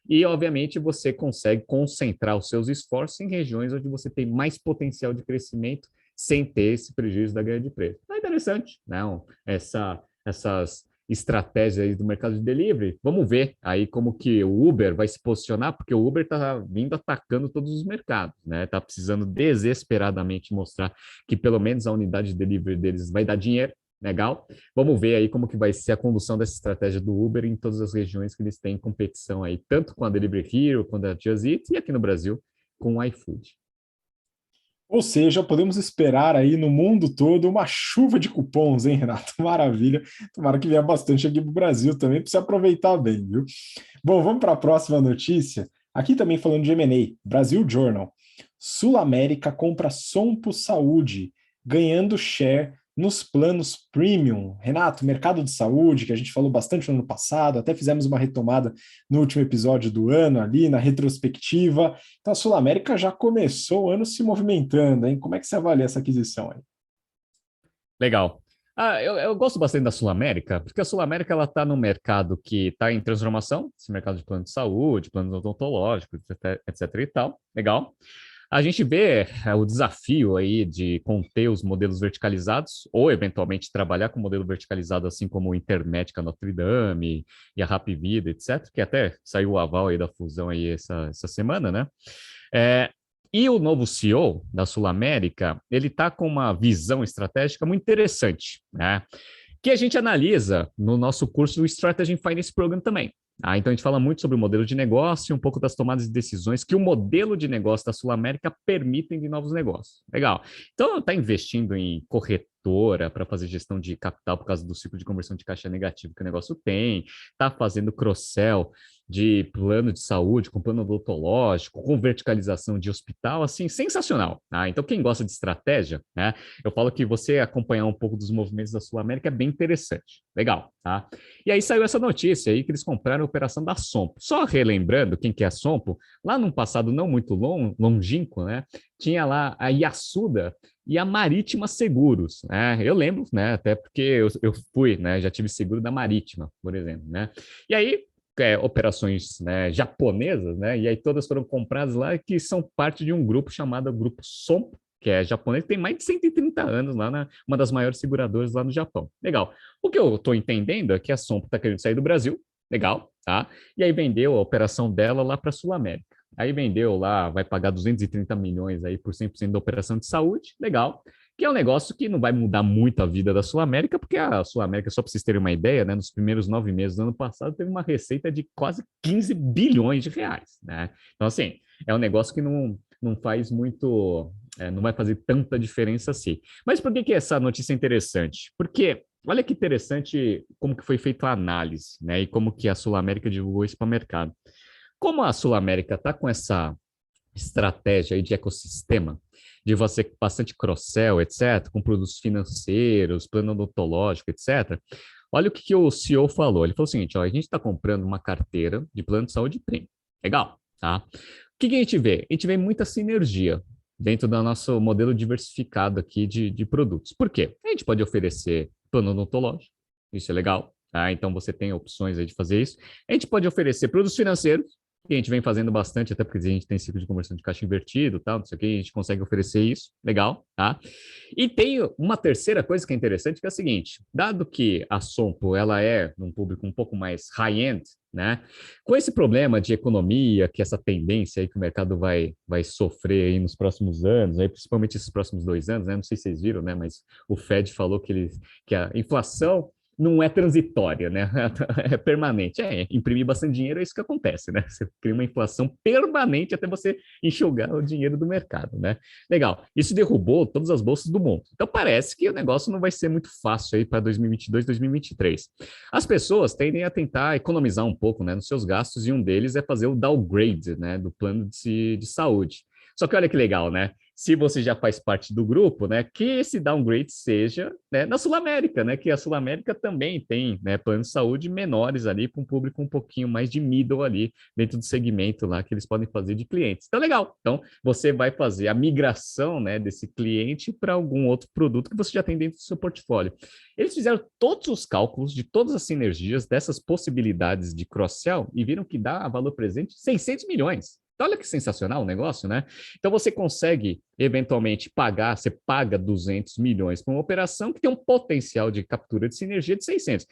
E, obviamente, você consegue concentrar os seus esforços em regiões onde você tem mais potencial de crescimento sem ter esse prejuízo da guerra de preço. É interessante, não? Essas estratégias aí do mercado de delivery. Vamos ver aí como que o Uber vai se posicionar, porque o Uber está vindo atacando todos os mercados, né? Está precisando desesperadamente mostrar que pelo menos a unidade de delivery deles vai dar dinheiro. Legal? Vamos ver aí como que vai ser a condução dessa estratégia do Uber em todas as regiões que eles têm competição aí, tanto com a Delivery Hero, quanto a Just Eat, e aqui no Brasil com o iFood. Ou seja, podemos esperar aí no mundo todo uma chuva de cupons, hein, Renato? Maravilha. Tomara que venha bastante aqui para o Brasil também, para se aproveitar bem, viu? Bom, vamos para a próxima notícia. Aqui também falando de M&A, Brasil Journal. Sul América compra Sompo Saúde, ganhando share nos planos premium. Renato, mercado de saúde, que a gente falou bastante no ano passado, até fizemos uma retomada no último episódio do ano ali, na retrospectiva. Então a Sul América já começou o ano se movimentando, hein? Como é que você avalia essa aquisição aí? Legal. Eu gosto bastante da Sul América, porque a Sul América ela está no mercado que está em transformação, esse mercado de plano de saúde, planos odontológicos, etc e tal. Legal. A gente vê o desafio aí de conter os modelos verticalizados, ou eventualmente trabalhar com modelo verticalizado, assim como o Intermédica Notre Dame e a Hapvida, etc., que até saiu o aval aí da fusão aí essa semana, né? É, e o novo CEO da Sul América, ele está com uma visão estratégica muito interessante, né? Que a gente analisa no nosso curso do Strategy Finance Program também. Então, a gente fala muito sobre o modelo de negócio e um pouco das tomadas de decisões que o modelo de negócio da Sul América permitem de novos negócios. Legal. Então, está investindo em corretora para fazer gestão de capital por causa do ciclo de conversão de caixa negativo que o negócio tem, está fazendo cross-sell de plano de saúde, com plano odontológico, com verticalização de hospital, assim, sensacional. Então, quem gosta de estratégia, né, eu falo que você acompanhar um pouco dos movimentos da Sul América é bem interessante. Legal, tá? E aí saiu essa notícia aí que eles compraram a operação da Sompo. Só relembrando quem que é a Sompo, lá num passado não muito longínquo, né, tinha lá a Yasuda e a Marítima Seguros, né? Eu lembro, né, até porque eu fui, né, já tive seguro da Marítima, por exemplo, né? E aí operações, né, japonesas, né? E aí todas foram compradas lá, que são parte de um grupo chamado Grupo Sompo, que é japonês, que tem mais de 130 anos lá uma das maiores seguradoras lá no Japão. Legal. O que eu estou entendendo é que a Sompo está querendo sair do Brasil, legal, tá? E aí vendeu a operação dela lá para a Sul América. Aí vendeu lá, vai pagar 230 milhões aí por 100% da operação de saúde, legal, que é um negócio que não vai mudar muito a vida da Sul América, porque a Sul América, só para vocês terem uma ideia, né, nos primeiros 9 meses do ano passado, teve uma receita de quase 15 bilhões de reais, né? Então, assim, é um negócio que não faz muito, não vai fazer tanta diferença assim. Mas por que essa notícia é interessante? Porque olha que interessante como que foi feita a análise, né, e como que a Sul América divulgou isso para o mercado. Como a Sul América está com essa estratégia aí de ecossistema, de você bastante cross-sell, etc., com produtos financeiros, plano odontológico, etc., olha o que o CEO falou. Ele falou o seguinte, ó, a gente está comprando uma carteira de plano de saúde premium. Legal, tá? O que a gente vê? A gente vê muita sinergia dentro do nosso modelo diversificado aqui de produtos. Por quê? A gente pode oferecer plano odontológico, isso é legal, tá? Então você tem opções aí de fazer isso. A gente pode oferecer produtos financeiros, que a gente vem fazendo bastante, até porque a gente tem ciclo de conversão de caixa invertido, tal, não sei o que, a gente consegue oferecer isso, legal, tá? E tem uma terceira coisa que é interessante, que é a seguinte, dado que a Sompo, ela é um público um pouco mais high-end, né? Com esse problema de economia, que essa tendência aí que o mercado vai sofrer aí nos próximos anos, aí principalmente esses próximos 2 anos, né? Não sei se vocês viram, né? Mas o Fed falou que a inflação não é transitória, né? É permanente. Imprimir bastante dinheiro é isso que acontece, né? Você cria uma inflação permanente até você enxugar o dinheiro do mercado, né? Legal. Isso derrubou todas as bolsas do mundo. Então parece que o negócio não vai ser muito fácil aí para 2022, 2023. As pessoas tendem a tentar economizar um pouco, né, nos seus gastos, e um deles é fazer o downgrade, né, do plano de saúde. Só que olha que legal, né? Se você já faz parte do grupo, né, que esse downgrade seja, né, na Sul América, né, que a Sul América também tem, né, planos de saúde menores ali para um público um pouquinho mais de middle ali dentro do segmento lá que eles podem fazer de clientes. Então, legal. Então, você vai fazer a migração, né, desse cliente para algum outro produto que você já tem dentro do seu portfólio. Eles fizeram todos os cálculos de todas as sinergias dessas possibilidades de cross-sell e viram que dá a valor presente 600 milhões. Então, olha que sensacional o negócio, né? Então, você consegue, eventualmente, pagar, você paga 200 milhões para uma operação que tem um potencial de captura de sinergia de 600.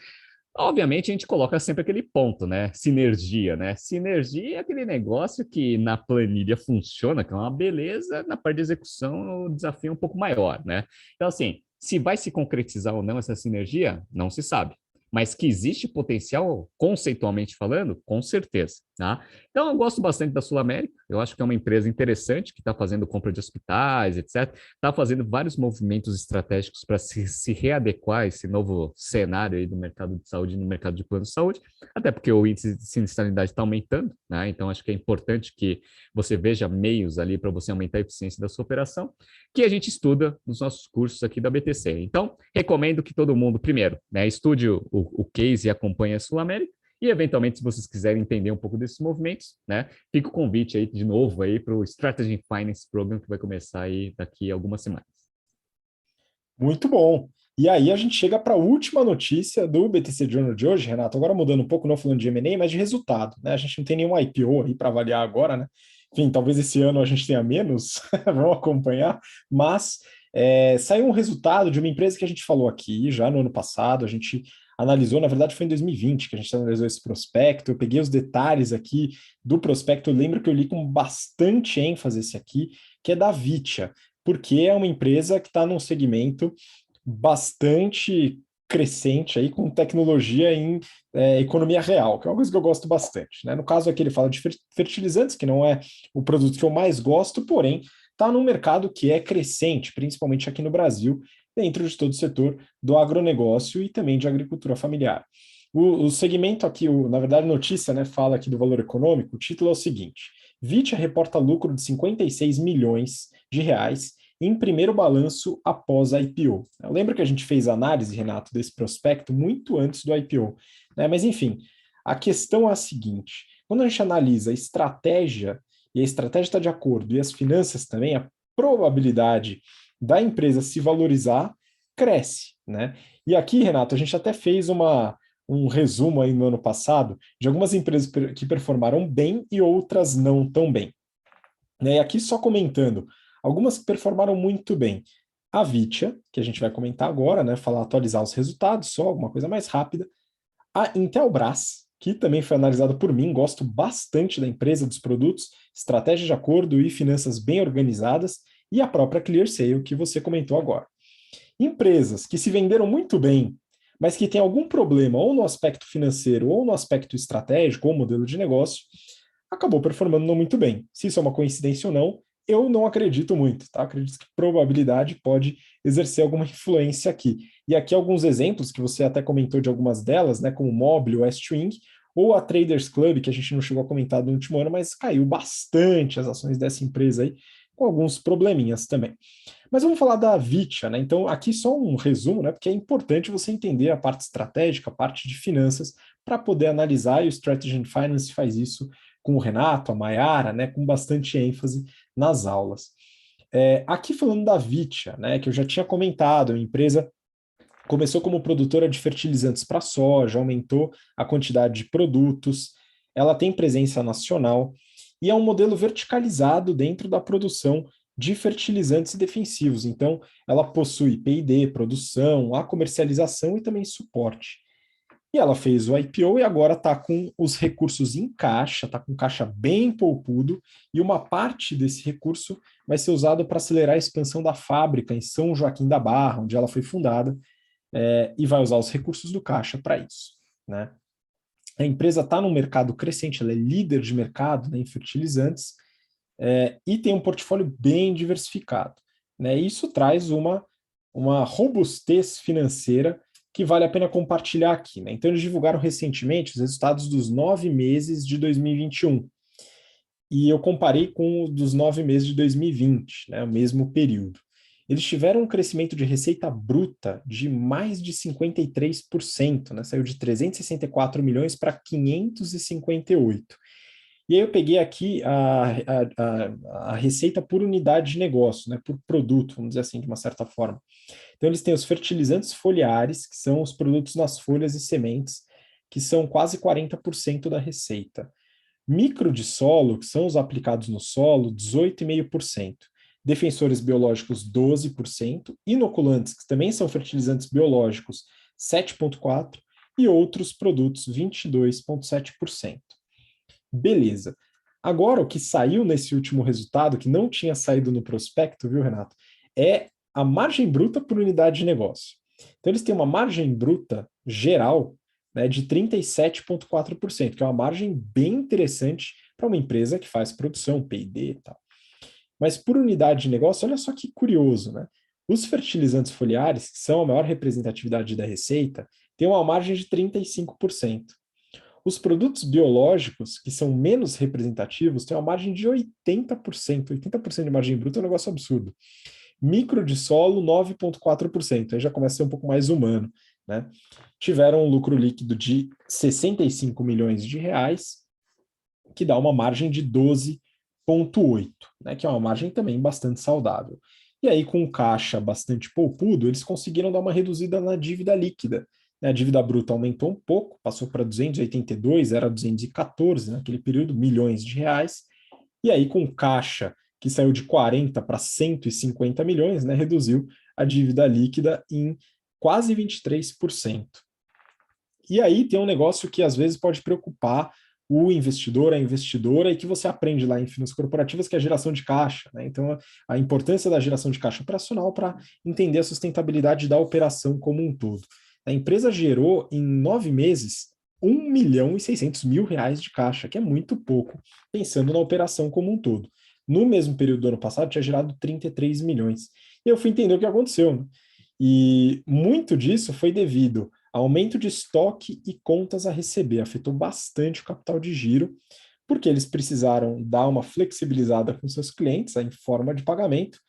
Obviamente, a gente coloca sempre aquele ponto, né? Sinergia, né? Sinergia é aquele negócio que na planilha funciona, que é uma beleza, na parte de execução o desafio é um pouco maior, né? Então, assim, se vai se concretizar ou não essa sinergia, não se sabe. Mas que existe potencial, conceitualmente falando, com certeza, tá? Então, eu gosto bastante da Sul América, eu acho que é uma empresa interessante que está fazendo compra de hospitais, etc. Está fazendo vários movimentos estratégicos para se readequar a esse novo cenário aí do mercado de saúde e no mercado de plano de saúde, até porque o índice de sinistralidade está aumentando, né? Então, acho que é importante que você veja meios ali para você aumentar a eficiência da sua operação, que a gente estuda nos nossos cursos aqui da BTC. Então, recomendo que todo mundo, primeiro, né, estude o case e acompanhe a Sul América, e, eventualmente, se vocês quiserem entender um pouco desses movimentos, né, fica o convite aí de novo aí para o Strategy Finance Program, que vai começar aí daqui a algumas semanas. Muito bom. E aí a gente chega para a última notícia do BTC Journal de hoje, Renato. Agora mudando um pouco, não falando de M&A, mas de resultado, né? A gente não tem nenhum IPO aí para avaliar agora, né? Enfim, talvez esse ano a gente tenha menos, vamos acompanhar, mas saiu um resultado de uma empresa que a gente falou aqui já no ano passado, a gente analisou, na verdade foi em 2020 que a gente analisou esse prospecto, eu peguei os detalhes aqui do prospecto, eu lembro que eu li com bastante ênfase esse aqui, que é da Vitia, porque é uma empresa que está num segmento bastante crescente aí com tecnologia em economia real, que é uma coisa que eu gosto bastante, né? No caso aqui ele fala de fertilizantes, que não é o produto que eu mais gosto, porém está num mercado que é crescente, principalmente aqui no Brasil, dentro de todo o setor do agronegócio e também de agricultura familiar. O segmento aqui, na verdade, notícia, né, fala aqui do valor econômico, o título é o seguinte: Vitia reporta lucro de 56 milhões de reais em primeiro balanço após a IPO. Eu lembro que a gente fez análise, Renato, desse prospecto muito antes do IPO, né? Mas enfim, a questão é a seguinte: quando a gente analisa a estratégia, e a estratégia está de acordo, e as finanças também, a probabilidade da empresa se valorizar cresce, né? E aqui, Renato, a gente até fez um resumo aí no ano passado de algumas empresas que performaram bem e outras não tão bem. Né? E aqui só comentando, algumas que performaram muito bem. A Vitia, que a gente vai comentar agora, né? Falar, atualizar os resultados, só alguma coisa mais rápida. A Intelbras, que também foi analisada por mim, gosto bastante da empresa, dos produtos, estratégia de acordo e finanças bem organizadas, e a própria ClearSale, que você comentou agora. Empresas que se venderam muito bem, mas que têm algum problema ou no aspecto financeiro ou no aspecto estratégico ou modelo de negócio, acabou performando não muito bem. Se isso é uma coincidência ou não, eu não acredito muito, tá? Acredito que probabilidade pode exercer alguma influência aqui. E aqui alguns exemplos que você até comentou de algumas delas, né, como Mobile, Westwing, ou a Traders Club, que a gente não chegou a comentar no último ano, mas caiu bastante as ações dessa empresa aí, com alguns probleminhas também. Mas vamos falar da Vitia, né? Então, aqui só um resumo, né? Porque é importante você entender a parte estratégica, a parte de finanças, para poder analisar, e o Strategy and Finance faz isso com o Renato, a Mayara, né? Com bastante ênfase nas aulas. Aqui falando da Vitia, né? Que eu já tinha comentado, a empresa começou como produtora de fertilizantes para soja, aumentou a quantidade de produtos, ela tem presença nacional e é um modelo verticalizado dentro da produção de fertilizantes e defensivos. Então, ela possui P&D, produção, a comercialização e também suporte. E ela fez o IPO e agora está com os recursos em caixa, está com caixa bem poupudo, e uma parte desse recurso vai ser usado para acelerar a expansão da fábrica em São Joaquim da Barra, onde ela foi fundada, e vai usar os recursos do caixa para isso, né? A empresa está num mercado crescente, ela é líder de mercado, né, em fertilizantes, e tem um portfólio bem diversificado, né? Isso traz uma robustez financeira que vale a pena compartilhar aqui, né? Então, eles divulgaram recentemente os resultados dos 9 meses de 2021. E eu comparei com os dos 9 meses de 2020, né, o mesmo período. Eles tiveram um crescimento de receita bruta de mais de 53%, né, saiu de 364 milhões para 558. E aí eu peguei aqui a receita por unidade de negócio, né, por produto, vamos dizer assim, de uma certa forma. Então, eles têm os fertilizantes foliares, que são os produtos nas folhas e sementes, que são quase 40% da receita. Micro de solo, que são os aplicados no solo, 18,5%. Defensores biológicos, 12%. Inoculantes, que também são fertilizantes biológicos, 7,4%. E outros produtos, 22,7%. Beleza. Agora, o que saiu nesse último resultado, que não tinha saído no prospecto, viu, Renato? É a margem bruta por unidade de negócio. Então, eles têm uma margem bruta geral, né, de 37,4%, que é uma margem bem interessante para uma empresa que faz produção, P&D e tal. Mas por unidade de negócio, olha só que curioso, né? Os fertilizantes foliares, que são a maior representatividade da receita, têm uma margem de 35%. Os produtos biológicos, que são menos representativos, têm uma margem de 80%. 80% de margem bruta é um negócio absurdo. Micro de solo, 9,4%. Aí já começa a ser um pouco mais humano, né? Tiveram um lucro líquido de 65 milhões de reais, que dá uma margem de 12,8%, né? Que é uma margem também bastante saudável. E aí, com o caixa bastante poupudo, eles conseguiram dar uma reduzida na dívida líquida. A dívida bruta aumentou um pouco, passou para 282, era 214 naquele período, milhões de reais. E aí, com caixa que saiu de 40 para 150 milhões, né, reduziu a dívida líquida em quase 23%. E aí tem um negócio que às vezes pode preocupar o investidor, a investidora, e que você aprende lá em finanças corporativas, que é a geração de caixa, né? Então, a importância da geração de caixa operacional para entender a sustentabilidade da operação como um todo. A empresa gerou, em 9 meses, 1.600.000 reais de caixa, que é muito pouco, pensando na operação como um todo. No mesmo período do ano passado, tinha gerado 33 milhões. E eu fui entender o que aconteceu, né? E muito disso foi devido ao aumento de estoque e contas a receber. Afetou bastante o capital de giro, porque eles precisaram dar uma flexibilizada com seus clientes, em forma de pagamento,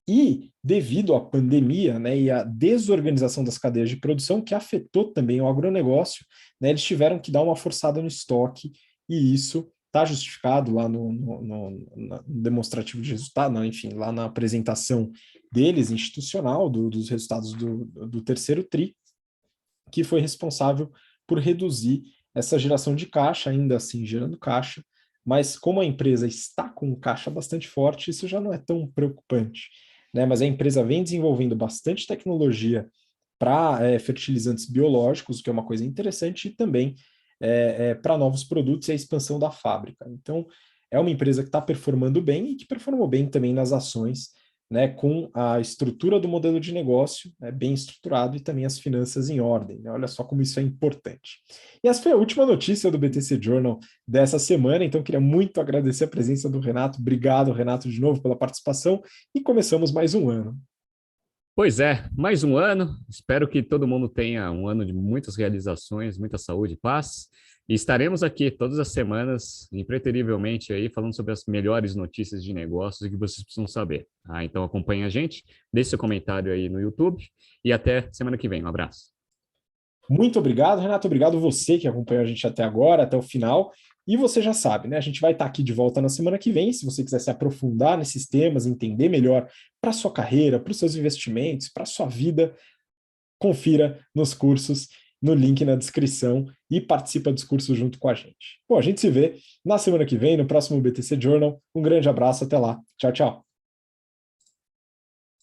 e devido à pandemia, né, e à desorganização das cadeias de produção, que afetou também o agronegócio, né, eles tiveram que dar uma forçada no estoque, e isso está justificado lá no demonstrativo de resultado, não, enfim, lá na apresentação deles, institucional, dos resultados do terceiro TRI, que foi responsável por reduzir essa geração de caixa, ainda assim gerando caixa, mas como a empresa está com um caixa bastante forte, isso já não é tão preocupante, né? Mas a empresa vem desenvolvendo bastante tecnologia para fertilizantes biológicos, que é uma coisa interessante, e também para novos produtos e a expansão da fábrica. Então, é uma empresa que está performando bem e que performou bem também nas ações, né, com a estrutura do modelo de negócio, né, bem estruturado, e também as finanças em ordem, né? Olha só como isso é importante. E essa foi a última notícia do BTC Journal dessa semana, então queria muito agradecer a presença do Renato. Obrigado, Renato, de novo pela participação, e começamos mais um ano. Pois é, mais um ano. Espero que todo mundo tenha um ano de muitas realizações, muita saúde e paz. E estaremos aqui todas as semanas, impreterivelmente, aí, falando sobre as melhores notícias de negócios que vocês precisam saber. Então acompanhe a gente, deixe seu comentário aí no YouTube e até semana que vem. Um abraço. Muito obrigado, Renato. Obrigado você que acompanhou a gente até agora, até o final. E você já sabe, né? A gente vai estar aqui de volta na semana que vem. Se você quiser se aprofundar nesses temas, entender melhor para a sua carreira, para os seus investimentos, para a sua vida, confira nos cursos, no link na descrição, e participa dos cursos junto com a gente. Bom, a gente se vê na semana que vem, no próximo BTC Journal. Um grande abraço, até lá. Tchau, tchau.